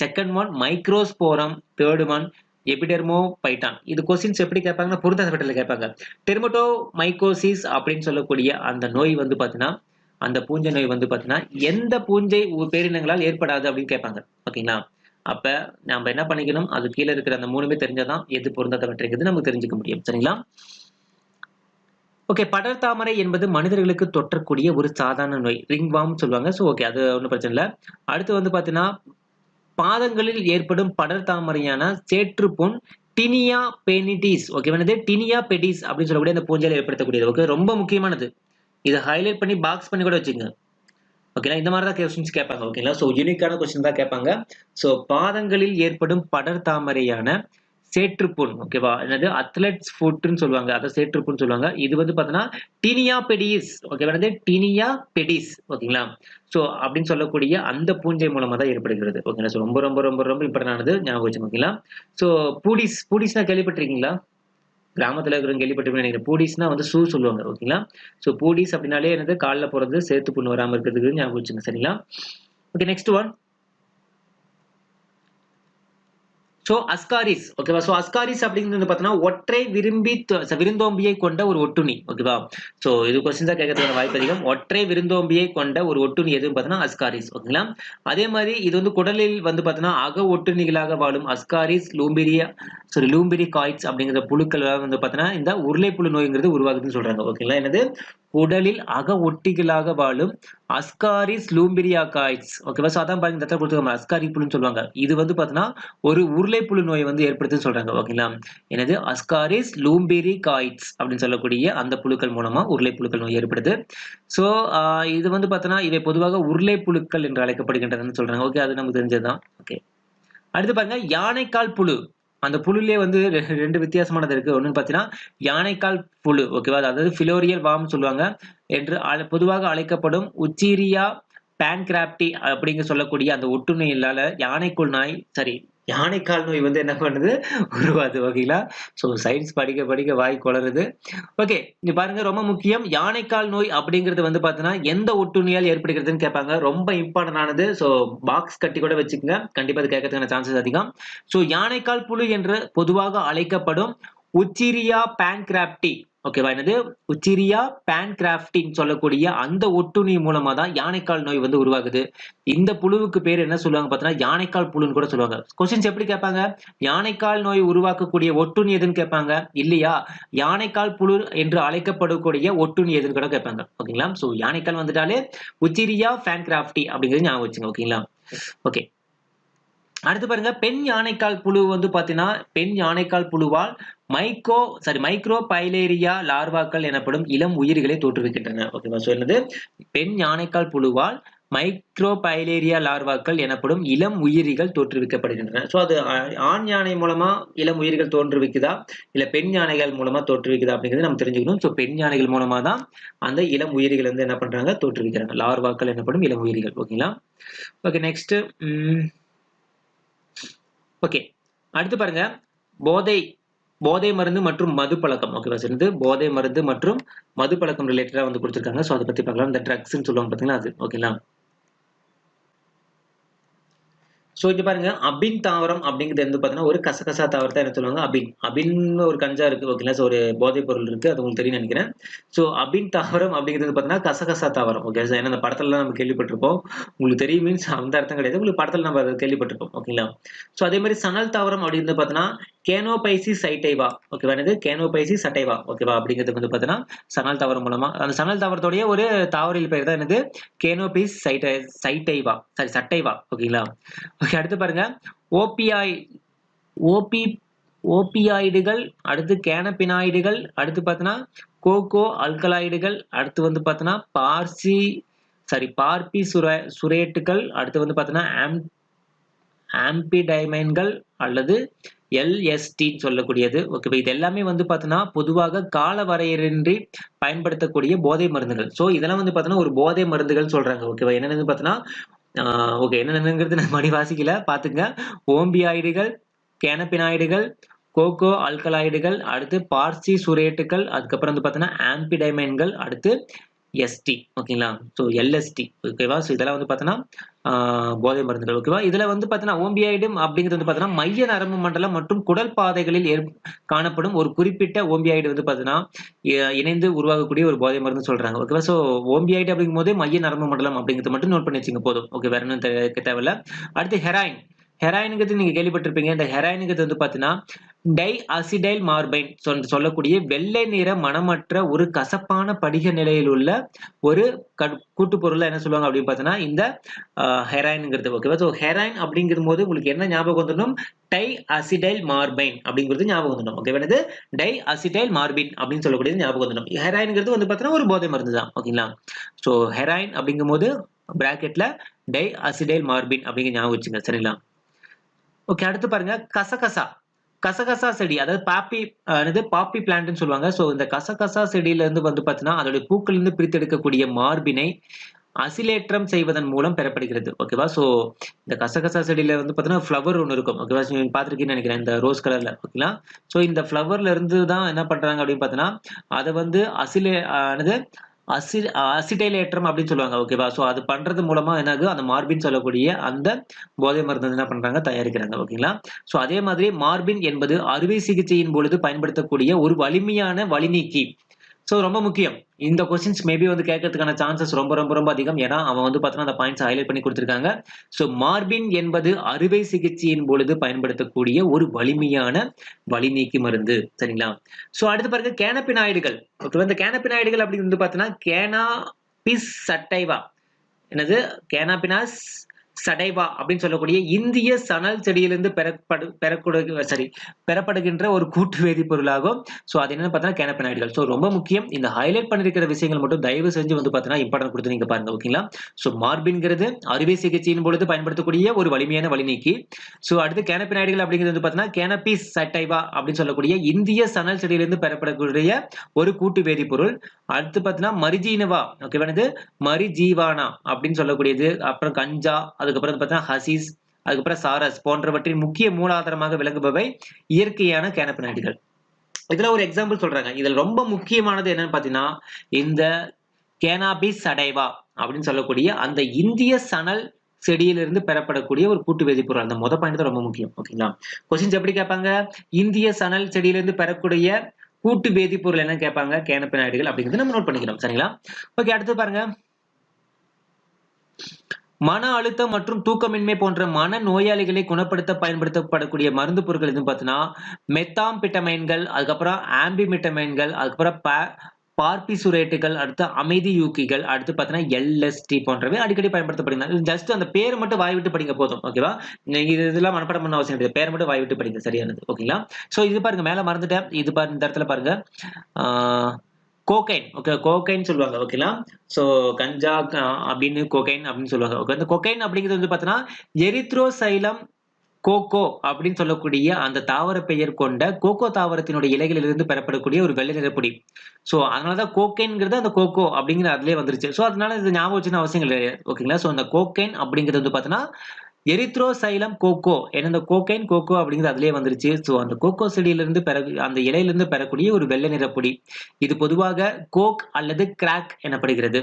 second one microsporum, third one epidermophyton. இது கொஸ்டின்ஸ் எப்படி கேட்பாங்கன்னா பொருத்தப்பட்டதுல கேட்பாங்க. டெர்மட்டோமைகோசிஸ் அப்படின்னு சொல்லக்கூடிய அந்த நோய் வந்து பார்த்தீங்கன்னா, அந்த பூஞ்சை நோய் வந்து பார்த்தீங்கன்னா, எந்த பூஞ்சை பேரினங்களால் ஏற்படாது அப்படின்னு கேட்பாங்க. ஓகேங்களா? அப்ப நாம என்ன பண்ணிக்கணும், அது கீழ இருக்கிற அந்த 3மே தெரிஞ்சாதான் எது பொருந்தாதவற்றைங்கிறது நமக்கு தெரிஞ்சுக்க முடியும். சரிங்களா? ஓகே, படர்தாமரை என்பது மனிதர்களுக்கு தொற்றக்கூடிய ஒரு சாதாரண நோய். ரிங்வார்ம் சொல்லுவாங்க. சோ ஓகே, அது ஒண்ணும் பிரச்சனை இல்ல. அடுத்து வந்து பார்த்தீங்கன்னா, பாதங்களில் ஏற்படும் படர்தாமரையான சேற்றுப்புண் டினியா பெனிடிஸ். ஓகே, என்னது? டினியா பெடிஸ் அப்படின்னு சொல்லக்கூடிய அந்த பூஞ்சையில ஏற்படுத்தக்கூடியது. ஓகே, ரொம்ப முக்கியமானது. இத ஹைலைட் பண்ணி பாக்ஸ் பண்ணி கூட வச்சுக்கங்க. ஓகேங்களா? இந்த மாதிரி தான் கொஸ்டின்ஸ் கேட்பாங்க. ஓகேங்களா? சோ யூனிக்கான கொஸ்டின் தான் கேட்பாங்க. சோ பாதங்களில் ஏற்படும் படர்தாமரையான சேற்றுப்புண். ஓகேவா? என்னது? அத்லெட்ஸ் ஃபுட்ன்னு சொல்லுவாங்க. அத சேற்றுப்புண் சொல்லுவாங்க. இது வந்து பார்த்தீங்கன்னா, டீனியா பெடிஸ். ஓகேவா? என்னது? டீனியா பெடிஸ். ஓகேங்களா? சோ அப்படின்னு சொல்லக்கூடிய அந்த பூஞ்சை மூலமா தான் ஏற்படுகிறது. ஓகேங்களா? சோ ரொம்ப ரொம்ப ரொம்ப ரொம்ப இம்பார்ட்டன்ட் ஆனது. ஞாபகம் வச்சுக்கோங்க. ஓகேங்களா? சோ பூடிஸ்னா கேள்விப்பட்டிருக்கீங்களா? கிராமத்துல இருக்கிறவங்க கேள்விப்பட்டிருப்பீங்கன்னு நினைக்கிறேன். பூடிஸ்னா வந்து சொல்லுவாங்க. ஓகேங்களா? சோ பூடிஸ் அப்படின்னாலே என்னது? கால்ல போறது, சேத்து புண்ணு வராம இருக்கிறதுக்கு ஞாபகம் வச்சுங்க. சரிங்களா? Okay, next one. So ascaris. ஓகேவா? சோ அஸ்காரிஸ் அப்படிங்கிறது பார்த்தீங்கன்னா, ஒற்றை விருந்தோம்பியை கொண்ட ஒரு ஒட்டுண்ணி. ஓகேவா? சோ இது கொஸ்டின்ஸா கேட்கறதுக்கான வாய்ப்பு அதிகம். ஒற்றை விருந்தோம்பியை கொண்ட ஒரு ஒட்டுண்ணி எதுன்னு பார்த்தீங்கன்னா, அஸ்காரிஸ். ஓகேங்களா? அதே மாரி இது வந்து குடலில் வந்து பார்த்தீங்கன்னா, அக ஒட்டுண்ணிகளாக வாழும் அஸ்காரிஸ் லூம்பிரிகாய்ட்ஸ் அப்படிங்கிற புழுக்களால வந்து பார்த்தீங்கன்னா, இந்த உருளைப்புழு நோய்ங்கிறது உருவாகுதுன்னு சொல்றாங்க. ஓகேங்களா? என்னது? குடலில் அக ஒட்டிகளாக வாழும் அஸ்காரிஸ் லூம்பிரியாகாய்ட்ஸ். ஓகேவா? சோ அதான் பாருங்க இந்த இடத்துல குடுத்துருக்காங்க. அஸ்காரி புழுன்னு சொல்லுவாங்க. இது வந்து பார்த்தீங்கன்னா, ஒரு உருளைப்புழு நோய் வந்து ஏற்படுத்துன்னு சொல்றாங்க. ஓகேங்களா? என்னது? அஸ்காரிஸ் லூம்பிரிகாய்ட்ஸ் அப்படின்னு சொல்லக்கூடிய அந்த புழுக்கள் மூலமா உருளைப்புழுக்கள் நோய் ஏற்படுது. சோ இது வந்து பார்த்தீங்கன்னா, இவை பொதுவாக உருளைப்புழுக்கள் என்று அழைக்கப்படுகின்றனன்னு சொல்றாங்க. ஓகே, அது நமக்கு தெரிஞ்சது தான். ஓகே. அடுத்து பாருங்க யானைக்கால் புழு. அந்த புழுலயே வந்து 2 வித்தியாசமானது இருக்கு. ஒண்ணுன்னு பார்த்தீங்கன்னா, யானைக்கால் புழு ஓகேவா? அதாவது பிலோரியல் வார்ம் சொல்லுவாங்க என்று பொதுவாக அழைக்கப்படும் உச்சீரியா பான்கிராப்டி அப்படிங்க சொல்லக்கூடிய அந்த ஒட்டுண்ணியால யானைக்குள் நாய் சாரி யானைக்கால் நோய் வந்து என்ன பண்ணுது? உருவாகுது ஓகேங்களா? ஸோ சயின்ஸ் படிக்க படிக்க வாய் கொளறுது. ஓகே. இங்க பாருங்க ரொம்ப முக்கியம். யானைக்கால் நோய் அப்படிங்கிறது வந்து பார்த்தீங்கன்னா, எந்த ஒட்டுண்ணியால் ஏற்படுகிறதுன்னு கேட்பாங்க. ரொம்ப இம்பார்ட்டன்ட் ஆனது. ஸோ பாக்ஸ் கட்டி கூட வச்சுக்கங்க. கண்டிப்பா இது கேட்கறதுக்கான சான்சஸ் அதிகம். ஸோ யானைக்கால் புழு என்று பொதுவாக அழைக்கப்படும் உச்சிரியா பான்கிராப்டி ஓகேவா? என்னது? உச்சிரியா பான்கிராப்டின்னு சொல்லக்கூடிய அந்த ஒட்டுண்ணி மூலமா தான் யானைக்கால் நோய் வந்து உருவாகுது. இந்த புழுவுக்கு பேர் என்ன சொல்லுவாங்க பார்த்தீங்கன்னா, யானைக்கால் புழுன்னு கூட சொல்லுவாங்க. கொஸ்டின்ஸ் எப்படி கேட்பாங்க? யானைக்கால் நோய் உருவாக்கக்கூடிய ஒட்டுண்ணி எதுன்னு கேட்பாங்க. இல்லையா, யானைக்கால் புழு என்று அழைக்கப்படக்கூடிய ஒட்டுண்ணி எதுன்னு கூட கேட்பாங்க. ஓகேங்களா? ஸோ யானைக்கால் வந்துட்டாலே உச்சிரியா பான்கிராப்டி அப்படிங்கிறது ஞாபகம் வச்சுங்க. ஓகேங்களா? ஓகே. அடுத்து பாருங்க, பெண் யானைக்கால் புழு வந்து பார்த்தீங்கன்னா, பெண் யானைக்கால் புழுவால் மைக்ரோ பைலேரியா லார்வாக்கள் எனப்படும் இளம் உயிரிகளை தோற்றுவிக்கின்றன. ஓகேவா? ஸோ என்னது? பெண் யானைக்கால் புழுவால் மைக்ரோ பைலேரியா லார்வாக்கள் எனப்படும் இளம் உயிரிகள் தோற்றுவிக்கப்படுகின்றன. ஸோ அது ஆண் யானை மூலமா இளம் உயிர்கள் தோற்றுவிக்குதா? இல்ல பெண் யானைகள் மூலமா தோற்றுவிக்குதா? அப்படிங்கிறது நம்ம தெரிஞ்சுக்கணும். ஸோ பெண் யானைகள் மூலமா தான் அந்த இளம் உயிரிகள் வந்து என்ன பண்றாங்க? தோற்றுவிக்கிறாங்க. லார்வாக்கள் எனப்படும் இளம் உயிரிகள். ஓகேங்களா? Okay next. ஓகே. அடுத்து பாருங்க, போதை போதை மருந்து மற்றும் மது பழக்கம். ஓகேவா? சேர்ந்து போதை மருந்து மற்றும் மது பழக்கம் ரிலேட்டடா வந்து குடுத்திருக்காங்க. சோ அத பத்தி பார்க்கலாம். இந்த ட்ரக்ஸ்ன்னு சொல்லுவாங்க பார்த்தீங்களா அது. ஓகேங்களா? சோ இங்க பாருங்க, அபின் தாவரம் அப்படிங்கிறது வந்து பார்த்தீங்கன்னா, ஒரு கசகசா தாவரத்த என்ன சொல்லுவாங்க? அபின். அபின்னு ஒரு கஞ்சா இருக்கு. ஓகேங்களா? சோ ஒரு போதைப் பொருள் இருக்கு. அது உங்களுக்கு தெரியும்னு நெனைக்கிறேன். சோ அபின் தாவரம் அப்படிங்கிறது பார்த்தீங்கன்னா, கசகசா தாவரம். ஓகே. சோ ஏன்னா இந்த படத்துலலாம் நம்ம கேள்விப்பட்டிருப்போம். உங்களுக்கு தெரியும் மீன்ஸ் அந்த அர்த்தம் கிடையாது. உங்களுக்கு படத்துல நம்ம அத கேள்விப்பட்டிருப்போம். ஓகேங்களா? சோ அதே மாரி சணல் தாவரம் அப்படிங்கிறது பார்த்தீங்கன்னா, கேனோபைசிஸ் சைடைவா. ஓகேவா? என்னது? கேனோபைசிஸ் சட்டைவா. ஓகேவா? அப்படிங்கிறது வந்து பார்த்தீங்கன்னா, சணல் தாவரம் மூலமா அந்த சணல் தாவரத்துடைய ஒரு தாவரியல் பெயர் தான் என்னது? கேனோபிஸ் சைடைவா. சாரி சட்டைவா. ஓகேங்களா? ஓகே. அடுத்து பாருங்க, ஓபியாய் ஓபி ஓபியாய்டுகள், அடுத்து கேனபினாய்டுகள், அடுத்து பார்த்தீங்கன்னா கோகோ அல்கலாய்டுகள், அடுத்து வந்து பார்த்தீங்கன்னா பார்பிசுரேட்டுகள், அடுத்து வந்து பார்த்தீங்கன்னா ஆம்பிடைமைன்கள் அல்லது எல்எஸ்டின்னு சொல்லக்கூடியது. ஓகேவா? இது எல்லாமே வந்து பார்த்தீங்கன்னா, பொதுவாக கால வரையறையின்றி பயன்படுத்தக்கூடிய போதை மருந்துகள். ஸோ இதெல்லாம் வந்து பார்த்தீங்கன்னா, ஒரு போதை மருந்துகள் சொல்றாங்க. ஓகேவா? என்னென்னு பார்த்தீங்கன்னா, ஓகே என்னென்னங்கிறது நான் மறுபடியும் வாசிக்கல. பார்த்துங்க. ஓம்பியாய்டுகள், கேனபினாய்டுகள், கோகோ அல்கலாய்டுகள், அடுத்து பார்சிசுரேட்டுகள், அதுக்கப்புறம் வந்து பார்த்தீங்கன்னா, ஆம்பிடைமைன்கள், அடுத்து எஸ்டி ஓகேங்களா? ஸோ எல்எஸ்டி ஓகேவா? ஸோ இதெல்லாம் வந்து பார்த்தீங்கன்னா, போதை மருந்துகள் ஓகேவா? இதுல வந்து பார்த்தீங்கன்னா, ஓம்பியாய்டும் அப்படிங்கிறது வந்து பார்த்தீங்கன்னா, மைய நரம்பு மண்டலம் மற்றும் குடல் பாதைகளில் காணப்படும் ஒரு குறிப்பிட்ட ஓம்பியாய்டு வந்து பார்த்தீங்கன்னா, இணைந்து உருவாகக்கூடிய ஒரு போதை மருந்து சொல்றாங்க. ஓகேவா? ஸோ ஓம்பியாய்டு அப்படிங்கும்போது மைய நரம்பு மண்டலம் அப்படிங்கிறது மட்டும் நோட் பண்ணி வச்சுங்க போதும். ஓகே. வேற ஒண்ணும் தேவையில்ல. அடுத்து ஹெராயின். ஹெராயின்ங்கிறது நீங்க கேள்விப்பட்டிருப்பீங்க. இந்த ஹெராயின்ங்கிறது வந்து பார்த்தீங்கன்னா, டை அசிடைல் மார்பைன் சொல்லக்கூடிய வெள்ளை நிற மணமற்ற ஒரு கசப்பான படிக நிலையில் உள்ள ஒரு கூட்டுப்பொருள என்ன சொல்லுவாங்க அப்படின்னு பார்த்தீங்கன்னா, இந்த ஹெராயின்ங்கிறது ஓகேவா? ஸோ ஹெராயின் அப்படிங்கும்போது உங்களுக்கு என்ன ஞாபகம் வந்துடணும்? டை அசிடைல் மார்பைன் அப்படிங்கிறது ஞாபகம் வந்துடணும். ஓகேவா? என்னது? டை அசிடைல் மார்பின் அப்படின்னு சொல்லக்கூடியது ஞாபகம் வந்துடணும். ஹெராயின்ங்கிறது வந்து பார்த்தீங்கன்னா, ஒரு போதை மருந்து தான். ஓகேங்களா? ஸோ ஹெராயின் அப்படிங்கும்போது பிராக்கெட்ல டை அசிடைல் மார்பின் அப்படிங்கிற ஞாபகம் வச்சுங்க. சரிங்களா? ஓகே. அடுத்து பாருங்க, கசகசா. கசகசா செடி அதாவது பாப்பி பிளான்ட்ன்னு சொல்லுவாங்க. சோ இந்த கசகசா செடியில இருந்து வந்து பார்த்தீங்கன்னா, அதோட பூக்களிலிருந்து பிரித்தெடுக்கக்கூடிய மார்பினை அசிலேற்றம் செய்வதன் மூலம் பெறப்படுகிறது. ஓகேவா? சோ இந்த கசகசா செடியில வந்து பார்த்தீங்கன்னா, ஃப்ளவர் ஒண்ணு இருக்கும். ஓகேவா? நீங்க பார்த்திருக்கீங்கன்னு நெனைக்கிறேன். இந்த ரோஸ் கலர்ல. ஓகேங்களா? சோ இந்த ஃப்ளவர்ல இருந்து தான் என்ன பண்றாங்க அப்படின்னு பார்த்தீங்கன்னா, அத வந்து என்னது? அசிடைலேற்றம் அப்படின்னு சொல்லுவாங்க. ஓகேவா? சோ அது பண்றது மூலமா என்ன ஆகுது? அந்த மார்பின் சொல்லக்கூடிய அந்த போதை மருந்து என்ன பண்றாங்க? தயாரிக்கிறாங்க. ஓகேங்களா? சோ அதே மாதிரி மார்பின் என்பது அறுவை சிகிச்சையின் பொழுது பயன்படுத்தக்கூடிய ஒரு வலிமையான வலிநீக்கி. சோ ரொம்ப முக்கியம். இந்த கொஸ்டின்ஸ் மேபி வந்து கேட்கறதுக்கான சான்சஸ் ரொம்ப ரொம்ப ரொம்ப அதிகம். ஏன்னா, அவன் வந்து பார்த்தீங்கன்னா, அந்த பாயிண்ட்ஸ் ஹைலைட் பண்ணி குடுத்திருக்காங்க. சோ மார்பின் என்பது அறுவை சிகிச்சையின் பொழுது பயன்படுத்தக்கூடிய ஒரு வலிமையான வலிநீக்கி மருந்து. சரிங்களா? சோ அடுத்து பாருங்க கேனபினாய்டுகள். ஓகேவா? இந்த கேனபினாய்டுகள் அப்படிங்கிறது பார்த்தீங்கன்னா, கேனாபிஸ் சட்டைவா. என்னது? கேனாபினாஸ் சடைவா அப்படின்னு சொல்லக்கூடிய இந்திய சணல் செடியிலிருந்து பெறப்படுகின்ற ஒரு கூட்டு வேதிப்பொருளாகும். ஸோ அது என்னன்னு பார்த்தீங்கன்னா கேனபினாய்டுகள். ஸோ ரொம்ப முக்கியம். இந்த ஹைலைட் பண்ணிருக்கிற விஷயங்கள் மட்டும் தயவு செஞ்சு வந்து பார்த்தீங்கன்னா இம்பார்ட்டன்ட் கொடுத்து நீங்க பாருங்க. ஓகேங்களா? ஸோ மார்பின்ங்கிறது அறுவை சிகிச்சையின் பொழுது பயன்படுத்தக்கூடிய ஒரு வலிமையான வலிநீக்கி. ஸோ அடுத்து கேனபினாய்டுகள் அப்படிங்கிறது வந்து பார்த்தீங்கன்னா கேனபிஸ் சட்டைவா அப்படின்னு சொல்லக்கூடிய இந்திய சணல் செடியிலிருந்து பெறப்படக்கூடிய ஒரு கூட்டு வேதிப்பொருள். அடுத்து பார்த்தீங்கன்னா மரிஜீனவா, ஓகேவா, இது மரிஜீவானா அப்படின்னு சொல்லக்கூடியது. அப்புறம் கஞ்சா, அதுக்கப்புறம் பார்த்தீங்கன்னா ஹசிஸ், அதுக்கப்புறம் சாரஸ் போன்றவற்றின் முக்கிய மூலாதாரமாக விளங்குபவை இயற்கையான கேனபினாய்டுகள். இதுல ஒரு எக்ஸாம்பிள் சொல்றாங்க. இதுல ரொம்ப முக்கியமானது என்னன்னு பாத்தீங்கன்னா இந்த கேனாபிஸ் சடைவா அப்படின்னு சொல்லக்கூடிய அந்த இந்திய சணல் செடியிலிருந்து பெறப்படக்கூடிய ஒரு கூட்டு வேதிப்பொருள். அந்த மொத பாயிண்ட் தான் ரொம்ப முக்கியம். ஓகேங்களா? கொஸ்டின்ஸ் எப்படி கேட்பாங்க? இந்திய சணல் செடியிலிருந்து பெறக்கூடிய கூட்டு வேதிப்பொருள் என்ன கேட்பாங்க? கேனபினாய்டுகள் அப்படிங்கிறது நம்ம நோட் பண்ணிக்கிறோம். சரிங்களா? ஓகே, அடுத்து பாருங்க. மன அழுத்தம் மற்றும் தூக்கமின்மை போன்ற மன நோயாளிகளை குணப்படுத்த பயன்படுத்தப்படக்கூடிய மருந்து பொருட்கள் எதுவும் பார்த்தீங்கன்னா மெத்தாம்பிட்டமைன்கள், அதுக்கப்புறம் ஆம்பிமிட்டமைன்கள், அதுக்கப்புறம் பார்பிசுரேட்டுகள், அடுத்து அமைதியூக்கிகள், அடுத்து பார்த்தீங்கன்னா எல்எஸ்டி போன்றவை அடிக்கடி பயன்படுத்தப்படுகிறது. ஜஸ்ட் அந்த பேரை மட்டும் வாய் விட்டு படிங்க போதும். ஓகேவா? நீங்க இதெல்லாம் மனப்பாடம் பண்ண அவசியம் கிடையாது. பேரை மட்டும் வாய் விட்டு படிங்க. சரியானது. ஓகேங்களா? ஸோ இது பாருங்க, மேல மறந்துட்டேன். இது பாருங்க, இந்த இடத்துல பாருங்க. கோகைன், ஓகே, கோகைன் சொல்லுவாங்க. ஓகேங்களா? ஸோ கஞ்சா அப்படின்னு கோகைன் அப்படின்னு சொல்லுவாங்க. ஓகே, இந்த கோகைன் அப்படிங்கிறது வந்து பார்த்தீங்கன்னா எரித்ரோசைலம் கோகோ அப்படின்னு சொல்லக்கூடிய அந்த தாவர பெயர் கொண்ட கோகோ தாவரத்தினுடைய இலைகளிலிருந்து பெறப்படக்கூடிய ஒரு வெள்ளை நிறப்பொடி. ஸோ அதனாலதான் கோகைன்ங்கிறது அந்த கோகோ அப்படிங்கிற அதுலயே வந்துருச்சு. ஸோ அதனால இது ஞாபகம் வச்சுன்னு அவசியம் கிடையாது. ஓகேங்களா? ஸோ அந்த கோகைன் அப்படிங்கிறது வந்து பார்த்தீங்கன்னா எரித்ரோசைலம் கோகோ, ஏன்னா இந்த கோகைன் கோகோ அப்படிங்கிறது அதுலயே வந்துருச்சு. ஸோ அந்த கோகோ செடியிலிருந்து அந்த இலையிலிருந்து பெறக்கூடிய ஒரு வெள்ளை நிறப்பொடி. இது பொதுவாக கோக் அல்லது கிராக் எனப்படுகிறது.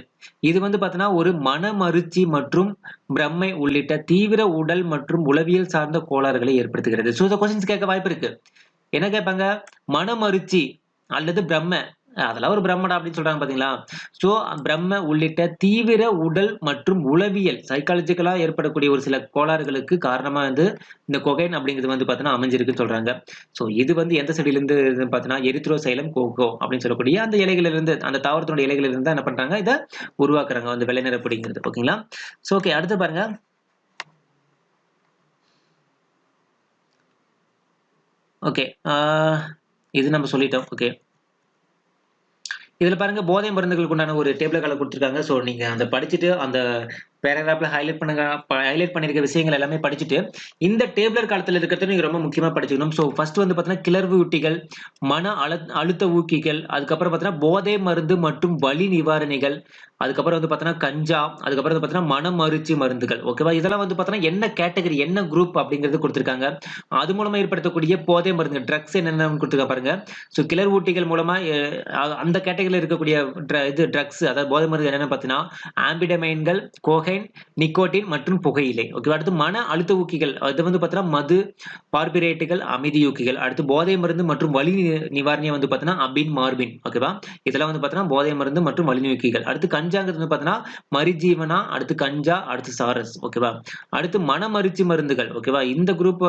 இது வந்து பார்த்தீங்கன்னா ஒரு மனமருச்சி மற்றும் பிரம்மை உள்ளிட்ட தீவிர உடல் மற்றும் உளவியல் சார்ந்த கோளாறுகளை ஏற்படுத்துகிறது. ஸோ இந்த கொஸ்டின்ஸ் கேட்க வாய்ப்பு இருக்கு. என்ன கேட்பாங்க? மனமருச்சி அல்லது பிரம்ம, அதெல்லாம் ஒரு பிரம்மடா அப்படின்னு சொல்றாங்க பாத்தீங்களா? சோ பிரம்ம உள்ளிட்ட தீவிர உடல் மற்றும் உளவியல் சைக்காலஜிக்கலா ஏற்படக்கூடிய ஒரு சில கோளாறுகளுக்கு காரணமா வந்து இந்த கொகைன் அப்படிங்கிறது வந்து பாத்தீங்கன்னா அமைஞ்சிருக்குன்னு சொல்றாங்க. சோ இது வந்து எந்த செடியில இருந்து பாத்தீங்கன்னா எரித்ரோசைலம் கோகோ அப்படின்னு சொல்லக்கூடிய அந்த இலைகளில இருந்து, அந்த தாவரத்தினுடைய இலைகளில இருந்து என்ன பண்றாங்க, இதை உருவாக்குறாங்க வந்து வெள்ளை நிறப்பொடிங்கிறது. ஓகேங்களா? சோ ஓகே, அடுத்து பாருங்க. ஓகே, இது நம்ம சொல்லிட்டோம். ஓகே, இதுல பாருங்க போதை மருந்துகளுக்கு உண்டான ஒரு டேபிள் கால கொடுத்துருக்காங்க. ஸோ நீங்க அந்த படிச்சுட்டு அந்த பேராகிராஃப்ல ஹைலைட் பண்ணிருக்க விஷயங்கள் எல்லாமே படிச்சுட்டு இந்த டேபிளர் காலத்துல இருக்கிறது நீங்க ரொம்ப முக்கியமா படிச்சுக்கணும். ஸோ ஃபர்ஸ்ட் வந்து பாத்தீங்கன்னா கிளர்வு ஊட்டிகள், மன அழுத்த ஊக்கிகள், அதுக்கப்புறம் பாத்தீங்கன்னா போதை மருந்து மற்றும் வலி நிவாரணிகள், அதுக்கப்புறம் வந்து பாத்தீங்கன்னா கஞ்சா, அதுக்கப்புறம் வந்து பாத்தீங்கன்னா மனமருச்சி மருந்துகள். ஓகேவா? இதெல்லாம் வந்து பாத்தீங்கன்னா என்ன கேட்டகரி, என்ன குரூப் அப்படிங்கிறது கொடுத்திருக்காங்க. அது மூலமா ஏற்படுத்தக்கூடிய போதை மருந்து ட்ரக்ஸ் என்னென்னு கொடுத்துருக்க பாருங்க. ஸோ கிளர் ஊட்டிகள் மூலமா அந்த கேட்டகரியில் இருக்கக்கூடிய இது ட்ரக்ஸ், அதாவது போதை மருந்து என்னென்னு பார்த்தீங்கன்னா ஆம்பிடமைன்கள், கோகைன், நிக்கோட்டின் மற்றும் புகையிலை. ஓகே, அடுத்து மன அழுத்த ஊக்கிகள், அது வந்து பார்த்தீங்கன்னா மது, பார்பிரேட்டுகள், அமைதியூக்கிகள். அடுத்து போதை மருந்து மற்றும் வலி நிவாரணியை வந்து பார்த்தீங்கன்னா அபின், மார்பின். ஓகேவா? இதெல்லாம் வந்து பார்த்தீங்கன்னா போதை மருந்து மற்றும் வலி ஊக்கிகள். அடுத்து கஞ்சாங்கிறது வந்து பார்த்தீங்கன்னா மரிஜீவனா, அடுத்து கஞ்சா, அடுத்து சாரஸ். ஓகேவா? அடுத்து மனமருச்சி மருந்துகள். ஓகேவா? இந்த குரூப்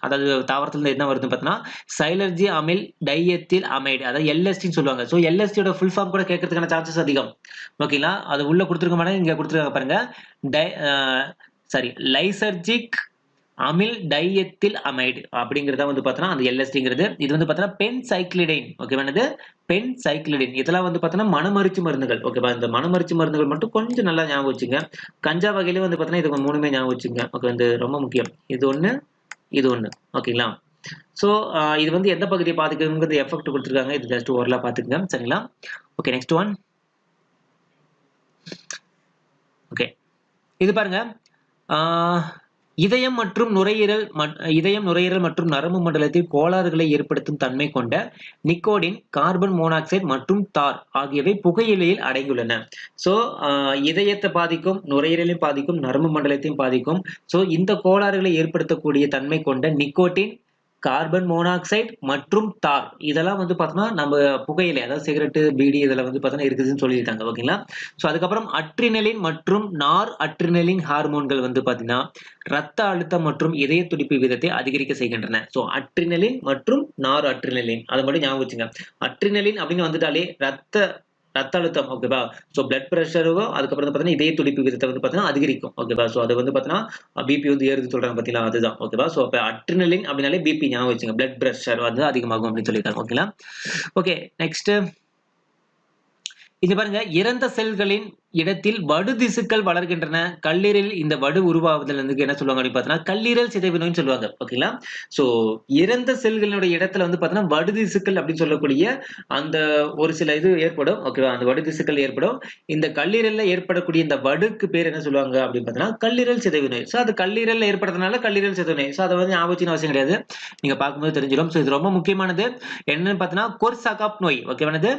அதாவது தாவரத்துல என்ன வருதுன்னு பார்த்தீங்கன்னா சைலர்ஜி அமில் டைஎத்தில் அமைடு, அதாவது எல்எஸ்டின்னு சொல்லுவாங்க. ஸோ எல்எஸ்டியோட ஃபுல் ஃபார்ம் கூட கேட்கறதுக்கான சான்சஸ் அதிகம். ஓகேங்களா? அது உள்ள கொடுத்துருக்க மாட்டாங்க, இங்க கொடுத்துருக்காங்க பாருங்க. லைசர்ஜிக் அமில் டைஎத்தில் அமைடு அப்படிங்கிறத வந்து பார்த்தீங்கன்னா அந்த எல்எஸ்டிங்கிறது. இது வந்து பார்த்தீங்கன்னா பென் சைக்ளிடைன். ஓகேவா? இது பென் சைக்ளிடைன். இதெல்லாம் வந்து பார்த்தீங்கன்னா மனமருச்சி மருந்துகள். ஓகேவா? இந்த மனமருச்சி மருந்துகள் மட்டும் கொஞ்சம் நல்லா ஞாபகம் வச்சுங்க. கஞ்சா வகையில வந்து பார்த்தீங்கன்னா இது மூணுமே ஞாபகம் வச்சுங்க. ஓகே, வந்து ரொம்ப முக்கியம். இது ஒண்ணு, இது ஒண்ணு. ஓகேங்களா? சோ இது வந்து எந்த பகுதியை பாதிக்குங்கிறது எஃபெக்ட் கொடுத்துருக்காங்க. இது ஜஸ்ட் ஓரலா பாத்துக்கங்க. சரிங்களா? Okay, next one. ஓகே, இது பாருங்க. இதயம் நுரையீரல் மற்றும் நரம்பு மண்டலத்தில் கோளாறுகளை ஏற்படுத்தும் தன்மை கொண்ட நிக்கோடின், கார்பன் மோனாக்சைடு மற்றும் தார் ஆகியவை புகையிலையில் அடங்கியுள்ளன. சோ இதயத்தை பாதிக்கும், நுரையீரலையும் பாதிக்கும், நரம்பு மண்டலத்தையும் பாதிக்கும். சோ இந்த கோளாறுகளை ஏற்படுத்தக்கூடிய தன்மை கொண்ட நிக்கோட்டின், கார்பன் மோனாக்சைடு மற்றும் தார் இதெல்லாம் வந்து பார்த்தோம்னா நம்ம புகையிலை, அதாவது சிகரெட்டு, பீடி இதெல்லாம் வந்து பார்த்தோம்னா இருக்குதுன்னு சொல்லியிருக்காங்க. ஓகேங்களா? ஸோ அதுக்கப்புறம் அட்ரினலின் மற்றும் நார் அட்ரினலின் ஹார்மோன்கள் வந்து பார்த்தீங்கன்னா ரத்த அழுத்தம் மற்றும் இதய துடிப்பு வீதத்தை அதிகரிக்க செய்கின்றன. ஸோ அட்ரினலின் மற்றும் நார் அட்ரினலின் அதை மட்டும் ஞாபகம் வச்சுங்க. அட்ரினலின் அப்படின்னு வந்துட்டாலே ரத்த ரத்த அழுத்தம் ஓகேவா. ஸோ பிளட் பிரஷரும் அதுக்கப்புறம் வந்து பார்த்தீங்கன்னா இதய துடிப்பு விகிதத்தை வந்து பார்த்தீங்கன்னா அதிகரிக்கும் ஓகேவா. ஸோ அது வந்து பார்த்தீங்கன்னா பிபி வந்து ஏறுதுன்னு சொல்றாங்க பார்த்தீங்களா, அதுதான் ஓகேவா. ஸோ அப்போ அட்ரினலின் அப்படின்னாலே பிபி ஞாபகம் வச்சுங்க, பிளட் பிரஷர் வந்து அதிகமாகும் அப்படின்னு சொல்லியிருக்காங்க ஓகேங்களா. ஓகே நெக்ஸ்ட் இங்க பாருங்க, இறந்த செல்களின் இடத்தில் வடு திசுக்கள் வளர்கின்றன. கல்லீரலில் இந்த வடு உருவாவதில் வந்து என்ன சொல்லுவாங்க அப்படின்னு பார்த்தீங்கன்னா கல்லீரல் சிதைவு நோய்னு சொல்லுவாங்க ஓகேங்களா. ஸோ இறந்த செல்களுடைய இடத்துல வந்து பார்த்தீங்கன்னா வடு திசுக்கள் அப்படின்னு சொல்லக்கூடிய அந்த ஒரு சில இது ஏற்படும் ஓகேவா. அந்த வடு திசுக்கள் ஏற்படும். இந்த கல்லீரல்ல ஏற்படக்கூடிய இந்த வடுக்கு பேர் என்ன சொல்லுவாங்க அப்படின்னு பார்த்தீங்கன்னா கல்லீரல் சிதைவு நோய். ஸோ அது கல்லீரல்ல ஏற்படுறதுனால கல்லீரல் சிதைவு நோய். ஸோ அதை வந்து ஞாபகம் வச்சுக்கணும் அவசியம் கிடையாது, நீங்க பார்க்கும்போது தெரிஞ்சிடும். ஸோ இது ரொம்ப முக்கியமானது. என்னன்னு பார்த்தீங்கன்னா கொர்சாகாப் நோய் ஓகேவானது.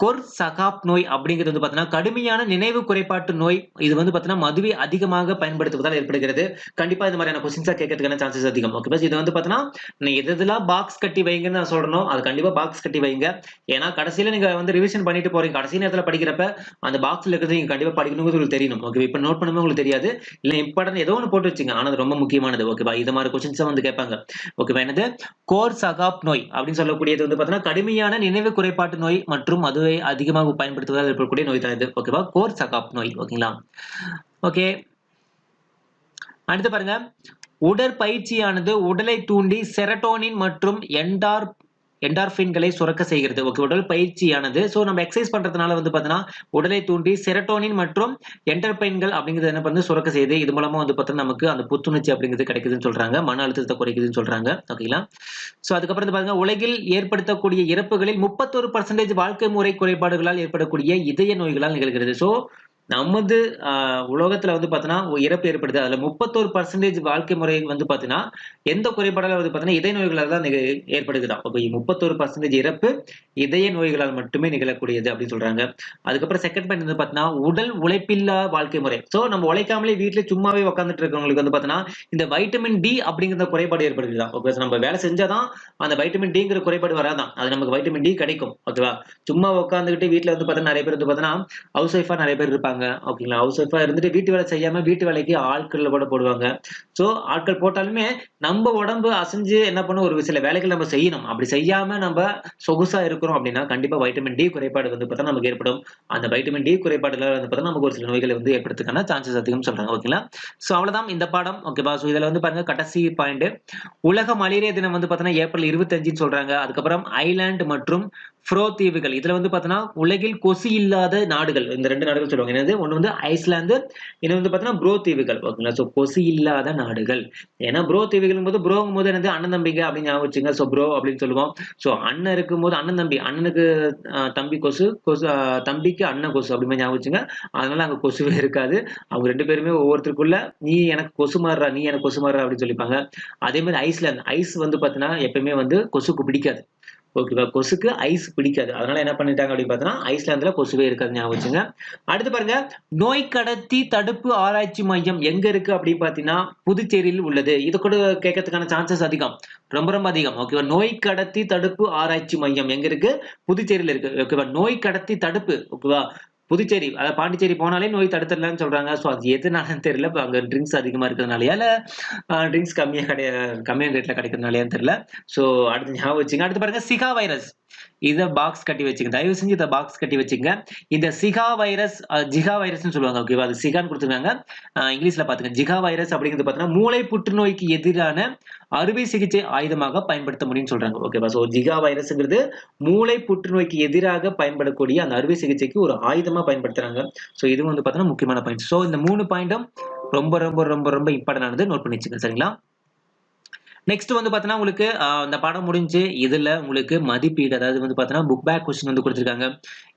கொர்சாகாப் நோய் அப்படிங்கிறது வந்து பார்த்தீங்கன்னா கடுமையான நினைவு குறைபாட்டு நோய். இது வந்து பார்த்தீங்கன்னா மதுவை அதிகமாக பயன்படுத்துவதால் ஏற்படுகிறது. கண்டிப்பா இந்த மாதிரியான கொஸ்டின்ஸா கேட்கறதுக்கான சான்சஸ் அதிகம் ஓகே. பஸ் இது வந்து பார்த்தீங்கன்னா நீ எதெல்லாம் பாக்ஸ் கட்டி வைங்கன்னு நான் சொல்றேனோ அது கண்டிப்பா பாக்ஸ் கட்டி வைங்க. ஏன்னா கடைசியில நீங்க வந்து ரிவிஷன் பண்ணிட்டு போறீங்க, கடைசி நேரத்துல படிக்கிறப்ப அந்த பாக்ஸ்ல இருக்கிறது நீங்க கண்டிப்பா படிக்கணுங்கிறது உங்களுக்கு தெரியணும் ஓகே. இப்ப நோட் பண்ணும்போது உங்களுக்கு தெரியாது, இல்ல இம்பார்ட்டன்ட் ஏதோ ஒன்று போட்டு வச்சுங்க, ஆனா அது ரொம்ப முக்கியமானது ஓகேவா. இது மாதிரி கொஸ்டின்ஸ் வந்து கேட்பாங்க ஓகேவா. என்னது கோர்சாகாப் நோய் அப்படின்னு சொல்லக்கூடியது வந்து பார்த்தீங்கன்னா கடுமையான நினைவு குறைபாட்டு நோய் மற்றும் மதுவை அதிகமாக பயன்படுத்துவதால் ஏற்படக்கூடிய நோய் தான் இது ஓகேவா. கோர்சாகாப் நோய் ஓகேங்களா. ஓகே அடுத்து பாருங்க, உடற்பயிற்சியானது உடலை தூண்டி செரட்டோனின் மற்றும் என்டார்பின்களை சுரக்க செய்கிறது ஓகே. உடல் பயிற்சியானது சோ நம்ம எக்ஸசைஸ் பண்றதுனால வந்து பாத்தீங்கன்னா உடலை தூண்டி செரட்டோனின் மற்றும் என்டர்பைன்கள் அப்படிங்கிறது என்ன பண்ணு சுரக்க செய்யுது. இது மூலமா வந்து பார்த்தீங்கன்னா நமக்கு அந்த புத்துணர்ச்சி அப்படிங்கிறது கிடைக்குதுன்னு சொல்றாங்க, மன அழுத்தத்தை குறைக்குதுன்னு சொல்றாங்க ஓகேங்களா. சோ அதுக்கப்புறம் வந்து பாருங்க, உலகில் ஏற்படுத்தக்கூடிய இறப்புகளில் 31% வாழ்க்கை முறை குறைபாடுகளால் ஏற்படக்கூடிய இதய நோய்களால் நிகழ்கிறது. சோ நமது உலகத்துல வந்து பாத்தீங்கன்னா இறப்பு ஏற்படுது, அதுல 31% வாழ்க்கை முறை வந்து பாத்தீங்கன்னா எந்த குறைபாடால வந்து பாத்தீங்கன்னா இதய நோய்களால் தான் ஏற்படுதுதான். அப்ப 31% இறப்பு இதய நோய்களால் மட்டுமே நிகழக்கூடியது அப்படின்னு சொல்றாங்க. அதுக்கப்புறம் செகண்ட் பாயிண்ட் வந்து பாத்தீங்கன்னா உடல் உழைப்பில்லா வாழ்க்கை முறை. சோ நம்ம உழைக்காமலே வீட்டுல சும்மாவே உட்காந்துட்டு இருக்கவங்களுக்கு வந்து பாத்தீங்கன்னா இந்த வைட்டமின் டி அப்படிங்கிற குறைபாடு ஏற்படுதுதான் ஓகே. நம்ம வேலை செஞ்சாதான் அந்த வைட்டமின் டிங்கிற குறைபாடு வராதான், அது நமக்கு வைட்டமின் டி கிடைக்கும் ஓகேவா. சும்மா உட்காந்துக்கிட்டு வீட்டுல வந்து பாத்தீங்கன்னா நிறைய பேர் வந்து பாத்தீங்கன்னா ஹவுஸ் ஒய்ஃபா நிறைய பேர் இருப்பாங்க ஓகேங்களா. ஹவுஸ் ஒய்ஃபா இருந்துட்டு வீட்டு வேலை செய்யாம வீட்டு வேலைக்கு ஆட்கள் கூட போடுவாங்க. சோ ஆட்கள் போட்டாலுமே நம்ம உடம்பு அசைஞ்சு என்ன பண்ணும், ஒரு சில வேலைகள் நம்ம செய்யணும். அப்படி செய்யாம நம்ம சொகுசா இருக்கிறோம் அப்படின்னா கண்டிப்பா வைட்டமின் டி குறைபாடு வந்து பார்த்தா நமக்கு ஏற்படும். அந்த வைட்டமின் டி குறைபாடுல வந்து பார்த்தா நமக்கு ஒரு சில நோய்களை வந்து ஏற்படுறதுக்கான சான்சஸ் அதிகம் சொல்றாங்க ஓகேங்களா. சோ அவ்வளவுதான் இந்த பாடம் ஓகேவா. சோ இதுல வந்து பாருங்க கடைசி பாயிண்ட், உலக மலேரியா தினம் வந்து பார்த்தீங்கன்னா ஏப்ரல் 25 சொல்றாங்க. அதுக்கப்புறம் ஐலாந்து மற்றும் ஃப்ரோ தீவுகள், இதுல வந்து பார்த்தீங்கன்னா உலகில் கொசு இல்லாத நாடுகள், இந்த 2 நாடுகள் சொல்லுவாங்க. என்னது, ஒன்னு வந்து ஐஸ்லாந்து, இன்னொன்று வந்து பார்த்தீங்கன்னா ப்ரோ தீவுகள் ஓகேங்களா. சோ கொசு இல்லாத நாடுகள். ஏன்னா ப்ரோ தீவுகள் போது ப்ரோங்கும் போது என்னது அண்ணன் தம்பிங்க அப்படின்னு ஞாபகம் வச்சுங்க. சோ ப்ரோ அப்படின்னு சொல்லுவோம். சோ அண்ணன் இருக்கும்போது அண்ணன் தம்பி, அண்ணனுக்கு தம்பி கொசு, கொசு தம்பிக்கு அண்ணன் கொசு அப்படின்னு ஞாபகம் வச்சுங்க. அதனால அங்க கொசுவே இருக்காது. அவங்க 2 பேருமே ஒவ்வொருத்தருக்குள்ள நீ எனக்கு கொசு மாறுறா, நீ எனக்கு கொசு மாறுறா அப்படின்னு சொல்லிப்பாங்க. அதே மாதிரி ஐஸ்லாந்து, ஐஸ் வந்து பார்த்தீங்கன்னா எப்பயுமே வந்து கொசுக்கு பிடிக்காது ஓகேவா. கொசுக்கு ஐஸ் பிடிக்காது, அதனால என்ன பண்ணிட்டாங்க அப்படின்னு பார்த்தீங்கன்னா ஐஸ்லாந்துல கொசுவே இருக்காது ஞாபகம் வச்சுங்க. அடுத்து பாருங்க, நோய் கடத்தி தடுப்பு ஆராய்ச்சி மையம் எங்க இருக்கு அப்படின்னு பாத்தீங்கன்னா புதுச்சேரியில் உள்ளது. இது கூட கேட்கறதுக்கான சான்சஸ் அதிகம், ரொம்ப ரொம்ப அதிகம் ஓகேவா. நோய் கடத்தி தடுப்பு ஆராய்ச்சி மையம் எங்க இருக்கு, புதுச்சேரியில இருக்கு ஓகேவா. நோய் கடத்தி தடுப்பு ஓகேவா, புதுச்சேரி அதாவது பாண்டிச்சேரி போனாலே நோய் தடுத்துடலாம்னு சொல்றாங்க. சோ அது எதுனாலன்னு தெரியல, அங்க ட்ரிங்க்ஸ் அதிகமா இருக்கிறதுனாலயா இல்ல ட்ரிங்க்ஸ் கம்மியான ரேட்ல கிடைக்கிறதுனாலயான்னு தெரியல. சோ அடுத்து ஞாபகம் வச்சுங்க. அடுத்து பாருங்க, சிகா வைரஸ், இத பாக்ஸ் கட்டி வச்சுங்க, தயவு செஞ்சு இத பாக்ஸ் கட்டி வச்சுங்க. இந்த சிகா வைரஸ் ஜிகா வைரஸ்னு சொல்லுவாங்க ஓகேவா. அது சிகான்னு கொடுத்துருக்காங்க, இங்கிலீஷ்ல பாத்துங்க. ஜிகா வைரஸ் அப்படிங்கிறது பாத்தீங்கன்னா மூளை புற்றுநோய்க்கு எதிரான அறுவை சிகிச்சை ஆயுதமாக பயன்படுத்த முடியும்னு சொல்றாங்க ஓகேவா. சோ ஜிகா வைரஸ்ங்கிறது மூளை புற்றுநோய்க்கு எதிராக பயன்படக்கூடிய அந்த அறுவை சிகிச்சைக்கு ஒரு ஆயுதமா பயன்படுத்துறாங்க. சோ இது வந்து பாத்தீங்கன்னா முக்கியமான பாயிண்ட். சோ இந்த 3 பாயிண்டும் ரொம்ப ரொம்ப ரொம்ப ரொம்ப இம்பார்ட்டன்ட் ஆனது, நோட் பண்ணி வச்சுங்க சரிங்களா. நெக்ஸ்ட் வந்து பாத்தீங்கன்னா உங்களுக்கு இந்த பாடம் முடிஞ்சு இதுல உங்களுக்கு மதிப்பீடு, அதாவது வந்து பாத்தீங்கன்னா புக் பேக் கொஸ்டின் வந்து கொடுத்திருக்காங்க.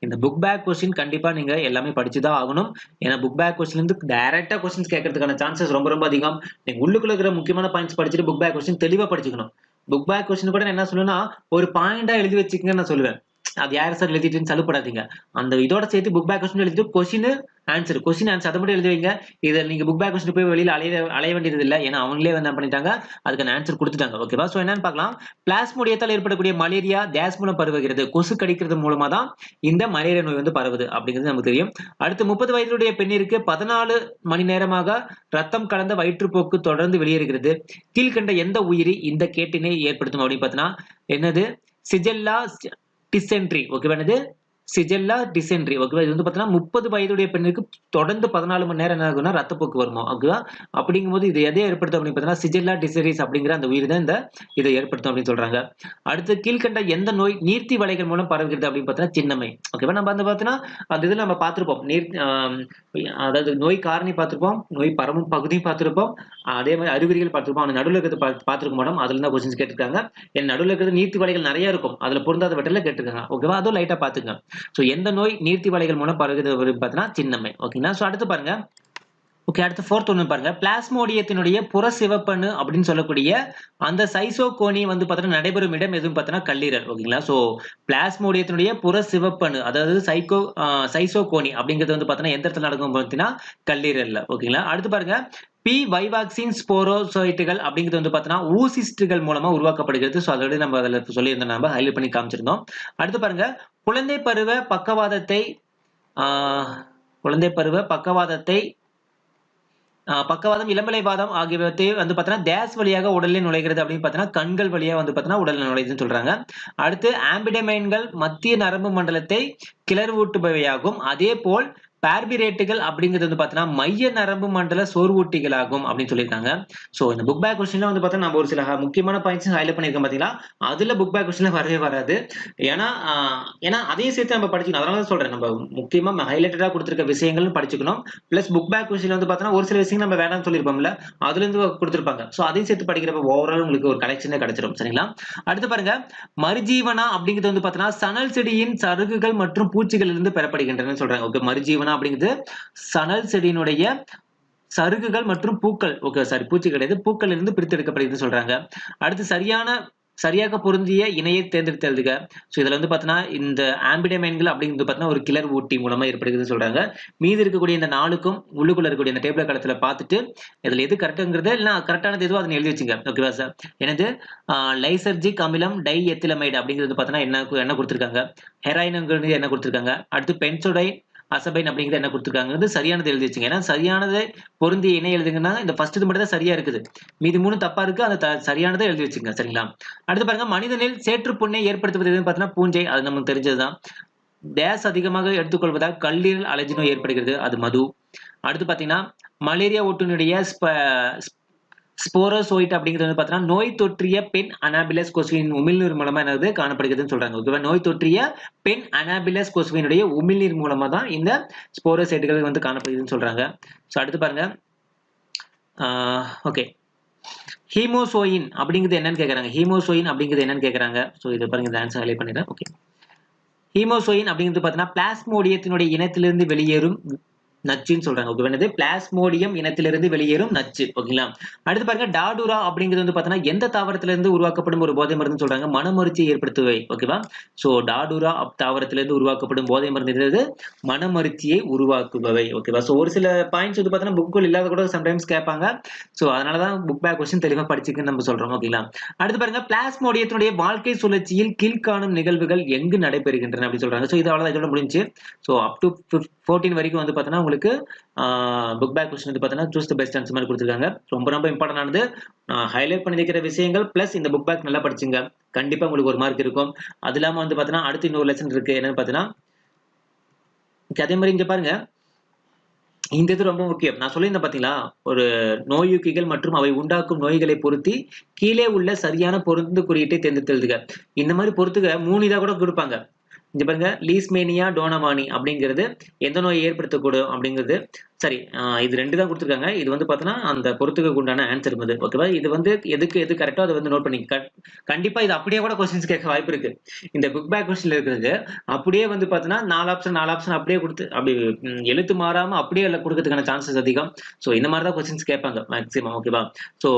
இந்த புக் பேக் கொஸ்டின் கண்டிப்பா நீங்க எல்லாமே படிச்சுதான் ஆகணும். ஏன்னா புக் பேக் கொஸ்டின் வந்து டைரக்டா கொஸ்டின்ஸ் கேட்கறதுக்கான சான்சஸ் ரொம்ப ரொம்ப அதிகம். நீங்க உள்ளுக்குள்ள இருக்கிற முக்கியமான பாயிண்ட்ஸ் படிச்சுட்டு புக் பேக் கொஸ்டின் தெளிவா படிச்சுக்கணும். புக் பேக் கொஸ்டின் கூட என்ன சொல்லுன்னா ஒரு பாயிண்டா எழுதி வச்சுக்கங்கன்னு நான் சொல்லுவேன். அது யார் சார் எழுதிட்டுன்னு சலுப்படாதீங்க. அந்த இதோட சேர்த்து புக் பேக் கொஸ்டின் எழுதிட்டு கொஸ்டின் ஆன்சர் அதை மட்டும் எழுதி வைங்க. இதை நீங்க புக் பேக் கொஸ்டின் போய் வெளியில அலைய வேண்டியது இல்லை, ஏன்னா அவங்களே வந்து என்ன பண்ணிட்டாங்க அதுக்கான ஆன்சர் கொடுத்துட்டாங்க ஓகேவா. சோ என்னன்னு பார்க்கலாம். பிளாஸ்மோடியத்தால் ஏற்படக்கூடிய மலேரியா கேஸ் மூலம் பரவுகிறது, கொசு கடிக்கிறது மூலமா தான் இந்த மலேரியா நோய் வந்து பரவுது அப்படிங்கிறது நமக்கு தெரியும். அடுத்து 30 வயதுடைய பெண்ணிற்கு 14 மணி நேரமாக ரத்தம் கலந்த வயிற்றுப்போக்கு தொடர்ந்து வெளியேறுகிறது. கீழ்கண்ட எந்த உயிரி இந்த கேட்டினை ஏற்படுத்தும் அப்படின்னு பார்த்தீங்கன்னா என்னது, சிஜெல்லா டிசென்ட்ரி ஓகேவா. என்னது சிஜெல்லா டிசென்ட்ரி ஓகேவா. இது வந்து பார்த்தீங்கன்னா 30 வயதுடைய பெண்ணுக்கு தொடர்ந்து 14 மணி நேரம் என்ன ஆகும்னா ரத்தப்போக்கு வருமா ஓகேவா. அப்படிங்கும்போது இது எதை ஏற்படுத்தும் அப்படின்னு பார்த்தீங்கன்னா சிஜெல்லா டிசென்ட்ரிஸ் அப்படிங்கிற அந்த உயிர் தான் இந்த இதை ஏற்படுத்தும் அப்படின்னு சொல்றாங்க. அடுத்து கீழ்கண்ட எந்த நோய் நீர்த்தி வலைகள் மூலம் பரவுகிறது அப்படின்னு பார்த்தீங்கன்னா சின்னம்மை ஓகேவா. நம்ம அந்த பார்த்தீங்கன்னா அந்த இதில் நம்ம பார்த்திருப்போம் அதாவது நோய் காரணி பார்த்திருப்போம், நோய் பரவும் பகுதியும் பார்த்திருப்போம், அதே மாதிரி அறிகுறிகள் பார்த்திருப்போம். அந்த நடுவில் இருக்கிறது பார்த்திருக்க மாட்டோம். அதுல தான் கொஸ்டின்ஸ் கேட்டிருக்காங்க. என் நடுவில் இருக்கிறது நீர்த்தி வலைகள் நிறைய இருக்கும், அதுல பொருந்தாத வெட்டல கேட்டிருக்காங்க ஓகேவா. அதுவும் லைட்டா பாத்துங்க. சோ எந்த நோய் நீர்த்தி வலைகள் மூலம் பரவுகிறது பார்த்தீங்கன்னா சின்னம்மை ஓகேங்களா. சோ அடுத்து பாருங்க. ஓகே, அடுத்து ஃபோர்த் ஒன்று பாருங்க. பிளாஸ்மோடியத்தினுடைய புற சிவப்பணு அப்படின்னு சொல்லக்கூடிய அந்த சைசோகோனி வந்து பார்த்தீங்கன்னா நடைபெறும் இடம் எதுவும் பார்த்தீங்கன்னா கல்லீரல் ஓகேங்களா. ஸோ பிளாஸ்மோடியத்தினுடைய புற சிவப்பணு அதாவது சைசோகோனி அப்படிங்கிறது வந்து பார்த்தீங்கன்னா எந்த இடத்துல நடக்கும் பார்த்தீங்கன்னா கல்லீரல்ல ஓகேங்களா. அடுத்து பாருங்க. பி வைவாக்சின் ஸ்போரோசைட்டுகள் அப்படிங்கிறது வந்து பார்த்தீங்கன்னா ஊசிஸ்டுகள் மூலமா உருவாக்கப்படுகிறது. ஸோ அதோட நம்ம அதில் சொல்லியிருந்தோம், நம்ம ஹைலைட் பண்ணி காமிச்சிருந்தோம். அடுத்து பாருங்க. குழந்தை பருவ பக்கவாதத்தை குழந்தை பருவ பக்கவாதத்தை பக்கவாதம் இளம்பிலைவாதம் ஆகியவற்றை வந்து பார்த்தீங்கன்னா டேஸ் வழியாக உடலில் நுழைகிறது அப்படின்னு பார்த்தீங்கன்னா கண்கள் வழியாக வந்து பார்த்தீங்கன்னா உடலில் நுழையுதுன்னு சொல்றாங்க. அடுத்து ஆம்பிடமைன்கள் மத்திய நரம்பு மண்டலத்தை கிளர்வூட்டுபவையாகும். அதே போல் பார்பிரேட்டுகள் அப்படிங்கிறது வந்து பார்த்தீங்கன்னா மைய நரம்பு மண்டல சோர்வூட்டிகளாகும் அப்படின்னு சொல்லியிருக்காங்க. ஸோ இந்த புக் பேக் கொஸ்டின்ல வந்து பார்த்தீங்கன்னா நம்ம ஒரு சில முக்கியமான பாயிண்ட்ஸ் ஹைலைட் பண்ணியிருக்கோம் பார்த்தீங்களா. அதுல புக் பேக் கொஸ்டின்ல வரவே வராது. ஏன்னா அதையும் சேர்த்து நம்ம படிச்சுக்கணும். அதனால தான் சொல்றேன், நம்ம முக்கியமா ஹைலைட்டடா கொடுத்திருக்க விஷயங்களும் படிச்சுக்கணும். பிளஸ் புக் பேக் கொஸ்டின்ல வந்து பார்த்தீங்கன்னா ஒரு சில விஷயங்கள் நம்ம வேணாம்னு சொல்லியிருப்போம்ல, அதுல இருந்து கொடுத்திருப்பாங்க. ஸோ அதையும் சேர்த்து படிக்கிறப்ப ஓவரால் உங்களுக்கு ஒரு கலெக்ஷனே கிடைச்சிடும் சரிங்களா. அடுத்து பாருங்க. மறுஜீவனா அப்படிங்கிறது வந்து பார்த்தீங்கன்னா சணல் செடியின் சருகுகள் மற்றும் பூச்சிகள் இருந்து பெறப்படுகின்றன சொல்றாங்க. ஓகே, மறுஜீவனா அப்படிங்கிறது சணல் செடியினுடைய சருகுகள் மற்றும் பூக்கள் ஓகே சாரி பூச்சி கிடையாது, பூக்கள் இருந்து பிரித்தெடுக்கப்படுகிறது சொல்றாங்க. அடுத்து சரியாக பொருந்திய இணையை தேர்ந்தெடுத்தெழுதுக. ஸோ இதுல வந்து பார்த்தீங்கன்னா இந்த ஆம்பிடமைன்கள் அப்படிங்கிறது பார்த்தீங்கன்னா ஒரு கிளர் ஊட்டி மூலமா ஏற்படுகிறதுன்னு சொல்றாங்க. மீதி இருக்கக்கூடிய இந்த 4க்கும் உள்ளுக்குள்ள இருக்கக்கூடிய இந்த டேபிள் காலத்துல பார்த்துட்டு இதுல எது கரெக்டுங்கிறது இல்லை கரெக்டானது எதுவோ அதை எழுதி வச்சுங்க ஓகேவா சார். எனது லைசர்ஜிக் அமிலம் டை எத்திலமைடு அப்படிங்கிறது பார்த்தீங்கன்னா என்ன கொடுத்துருக்காங்க, ஹெராயினுங்கிறது என்ன கொடுத்துருக்காங்க, அடுத்து பென்சோடைன் அசபைன் அப்படிங்கிறது என்ன கொடுத்துருக்காங்க சரியானது எழுதி வச்சுங்க. ஏன்னா சரியானதை பொருந்திய இணை எழுதுங்கன்னா இந்த ஃபர்ஸ்ட் இது மட்டும் தான் சரியா இருக்குது, மீதி 3 தப்பா இருக்கு, அந்த சரியானதை எழுதி வச்சுங்க சரிங்களா. அடுத்து பாருங்க. மனிதனில் சேற்று புண்ணை ஏற்படுத்துவது எதுன்னு பார்த்தீங்கன்னா பூஞ்சை, அது நமக்கு தெரிஞ்சதுதான். டேஸ் அதிகமாக எடுத்துக்கொள்வதால் கல்லீரல் அலர்ஜி நோய் ஏற்படுகிறது, அது மது. அடுத்து பாத்தீங்கன்னா மலேரியா ஒட்டுனுடைய ஸ்போரோசோயிட் அப்படிங்கிறது வந்து பார்த்தீங்கன்னா நோய் தொற்றிய பெண் அனாபிலஸ் கொசுவின் உமிழ்நீர் மூலமா என்னது காணப்படுகிறதுன்னு சொல்றாங்க ஓகேவா. நோய் தொற்றிய பெண் அனாபிலஸ் கொசுவினுடைய உமிழ்நீர் மூலமா தான் இந்த ஸ்போரோசைட்டுகள் வந்து காணப்படுகிறதுன்னு சொல்றாங்க. ஸோ அடுத்து பாருங்க. ஓகே, ஹீமோசோயின் அப்படிங்கிறது என்னன்னு கேட்கறாங்க. ஹீமோசோயின் அப்படிங்கிறது என்னன்னு கேட்கறாங்க. ஸோ இதை பாருங்க, இந்த ஆன்சர் ஹைலைட் பண்ணிடுறேன். ஓகே, ஹீமோசோயின் அப்படிங்கிறது பார்த்தீங்கன்னா பிளாஸ்மோடியத்தினுடைய இனத்திலிருந்து வெளியேறும் நச்சுன்னு சொல்றாங்க ஓகே. என்னது பிளாஸ்மோடியம் இனத்திலிருந்து வெளியேறும் நச்சு ஓகேங்களா. அடுத்து பாருங்க. டாடுரா அப்படிங்கிறது வந்து பார்த்தீங்கன்னா எந்த தாவரத்திலிருந்து உருவாக்கப்படும் ஒரு போதை மருந்து சொல்றாங்க, மனமருச்சியை ஏற்படுத்துவை ஓகேவா. ஸோ டாடுரா தாவரத்திலிருந்து உருவாக்கப்படும் போதை மருந்து மனமருச்சியை உருவாக்குபவை ஓகேவா. ஸோ ஒரு சில பாயிண்ட்ஸ் வந்து பார்த்தீங்கன்னா புக்குள் இல்லாத கூட சம்டைம்ஸ் கேட்பாங்க. ஸோ அதனாலதான் புக் பேக் கொஸ்டின் தெளிவாக படிச்சுக்குன்னு நம்ம சொல்றோம் ஓகேங்களா. அடுத்து பாருங்க. பிளாஸ்மோடியத்தினுடைய வாழ்க்கை சுழற்சியில் கீழ்காணும் நிகழ்வுகள் எங்கு நடைபெறுகின்றன அப்படின்னு சொல்றாங்க. ஸோ இது அவ்வளவுதான், இதோட முடிஞ்சு. ஸோ அப் டு 14 வரைக்கும் வந்து பார்த்தீங்கன்னா உங்களுக்கு புக் பேக் கொஸ்டின் வந்து பார்த்தீங்கன்னா சூஸ் தி பெஸ்ட் ஆன்சர் மாதிரி கொடுத்துருக்காங்க. ரொம்ப இம்பார்ட்டன்ட் ஆனது நான் ஹைலைட் பண்ணிருக்கிற விஷயங்கள் பிளஸ் இந்த புக் பேக் நல்லா படிச்சுங்க, கண்டிப்பா உங்களுக்கு ஒரு மார்க் இருக்கும். அது இல்லாம வந்து பார்த்தீங்கன்னா அடுத்து இன்னொரு லெசன் இருக்கு, என்னன்னு பார்த்தீங்கன்னா அதே மாதிரி இங்க பாருங்க. இந்த இது ரொம்ப முக்கியம். நான் சொல்லியிருந்தேன் பாத்தீங்களா, ஒரு நோயூக்கிகள் மற்றும் அவை உண்டாக்கும் நோய்களை பொருத்தி கீழே உள்ள சரியான பொருந்து குறியீட்டை தேர்ந்தெடுத்து எழுதுக. இந்த மாதிரி பொறுத்துக்க 3 இதா கூட கொடுப்பாங்க. இங்க பாருங்க. லீஸ்மேனியா டோனமானி அப்படிங்கிறது எந்த நோயை ஏற்படுத்தக்கூடும் அப்படிங்கிறது சரி. இது 2 தான் கொடுத்துருக்காங்க. இது வந்து பார்த்தீங்கன்னா அந்த பொறுத்துக்கு உண்டான ஆன்சர் இது ஓகேவா. இது வந்து எது கரெக்டோ அதை வந்து நோட் பண்ணி கண்டிப்பா இது அப்படியே கூட கொஸ்டின்ஸ் கேட்க வாய்ப்பு இருக்கு. இந்த புக் பேக் கொஸ்டின்ல இருக்கிறது அப்படியே வந்து பார்த்தீங்கன்னா 4 ஆப்ஷன் அப்படியே கொடுத்து அப்படி எழுத்து மாறாம அப்படியே கொடுக்கறதுக்கான சான்சஸ் அதிகம். ஸோ இந்த மாதிரி தான் கொஸ்டின்ஸ் கேட்பாங்க மேக்ஸிமம் ஓகேவா. ஸோ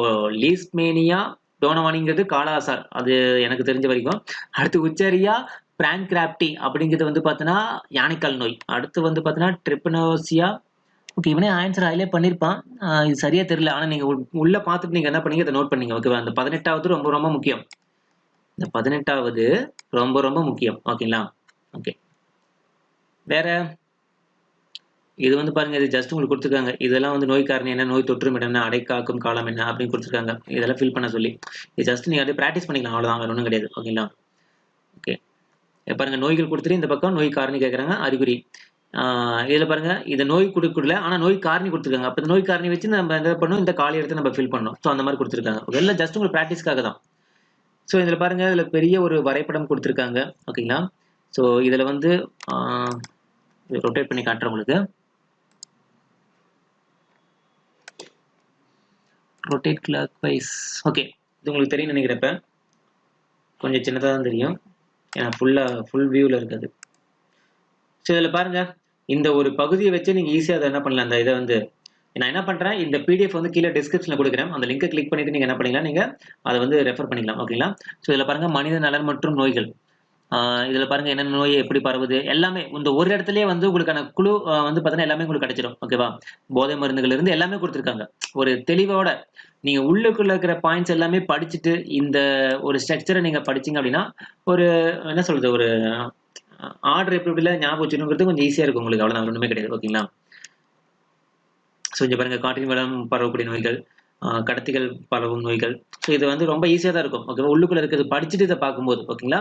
லீஸ்மேனியா டோனமானிங்கிறது காலாசார், அது எனக்கு தெரிஞ்ச வரைக்கும். அடுத்து உச்சரியா பிரான்கிராப்டி அப்படிங்கிறது வந்து பார்த்தீங்கன்னா யானைக்கால் நோய். அடுத்து வந்து பார்த்தீங்கன்னா ட்ரிப்பனோசியா. ஓகே, இவனே ஆன்சர் ஹைலைட் பண்ணியிருப்பான், இது சரியா தெரியல. ஆனா நீங்க உள்ள பார்த்துட்டு நீங்க என்ன பண்ணீங்க, இதை நோட் பண்ணீங்க ஓகேவா. அந்த 18வது ரொம்ப முக்கியம். இந்த 18வது ரொம்ப முக்கியம் ஓகேங்களா. ஓகே, வேற இது வந்து பாருங்க. இது ஜஸ்ட் உங்களுக்கு கொடுத்துருக்காங்க. இதெல்லாம் வந்து நோய் காரணம் என்ன, நோய் தொற்றும் இடம் என்ன, அடைக்காக்கும் காலம் என்ன அப்படின்னு கொடுத்துருக்காங்க. இதெல்லாம் ஃபில் பண்ண சொல்லி இது ஜஸ்ட் நீங்க அதை ப்ராக்டிஸ் பண்ணிக்கலாம், அவ்வளவுதான், வேற ஒன்றும் கிடையாது ஓகேங்களா. ஓகே, பாருங்க நோய்கள் கொடுத்துட்டு இந்த பக்கம் நோய் காரணி கேட்குறாங்க அறிகுறி. இதுல பாருங்க இத நோய் குடுக்கல. ஆனா நோய் காரணி குடுத்துருக்காங்க. அப்ப இந்த நோய் காரணி வச்சு நம்ம என்ன பண்ணணும், இந்த காலி இடத்த நம்ம ஃபில் பண்ணணும். ஸோ அந்த மாரி குடுத்துருக்காங்க. எல்லாம் ஜஸ்ட் உங்களுக்கு பிராக்டிஸ்க்காக தான். ஸோ இதுல பாருங்க, இதுல பெரிய ஒரு வரைபடம் குடுத்துருக்காங்க. ஓகேங்களா? ஸோ இதுல வந்து ஆ ரொட்டேட் பண்ணி காட்டுறேன் உங்களுக்கு. Rotate clockwise. ஓகே. இது உங்களுக்கு தெரியும்னு நினைக்கிறேன் இப்ப. கொஞ்சம் சின்னதா தான் தெரியும். ஏன்னா ஃபுல் வியூல இருக்காது. ஸோ இதுல பாருங்க, இந்த ஒரு பகுதிய வச்சு நீங்க ஈஸியா அத என்ன பண்ணலாம், அந்த இத வந்து நான் என்ன பண்றேன், இந்த பிடிஎஃப் வந்து கீழ டிஸ்கிரிப்ஷன்ல குடுக்குறேன். அந்த லிங்க கிளிக் பண்ணிட்டு நீங்க என்ன பண்ணிக்கலாம், நீங்க அத வந்து ரெஃபர் பண்ணிக்கலாம். ஓகேங்களா? ஸோ இதுல பாருங்க மனித நலன் மற்றும் நோய்கள். ஆ இதுல பாருங்க என்னென்ன நோய் எப்படி பரவுது, எல்லாமே இந்த ஒரு இடத்திலேயே வந்து உங்களுக்கான குழு வந்து பார்த்தீங்கன்னா, எல்லாமே உங்களுக்கு கிடைச்சிடும். ஓகேவா? போதை மருந்துகள்ல இருந்து எல்லாமே குடுத்துருக்காங்க. ஒரு தெளிவோட நீங்க உள்ளுக்குள்ள இருக்கிற பாயிண்ட்ஸ் எல்லாமே படிச்சுட்டு, இந்த ஒரு ஸ்ட்ரக்சர நீங்க படிச்சீங்க அப்படின்னா, ஒரு என்ன சொல்றது, ஒரு ஆர்டர் எப்படி எப்படிலாம் ஞாபகம் வச்சுக்கணுங்கிறது கொஞ்சம் ஈஸியா இருக்கும் உங்களுக்கு. அவ்வளவுதான், ஒண்ணுமே கிடையாது. ஓகேங்களா? ஸோ இங்க பாருங்க காற்றின் மூலம் பரவக்கூடிய நோய்கள், கடத்திகள் பரவும் நோய்கள். ஸோ இது வந்து ரொம்ப ஈஸியா தான் இருக்கும். ஓகேவா? உள்ளுக்குள்ள இருக்கிறது படிச்சுட்டு இத பார்க்கும்போது. ஓகேங்களா?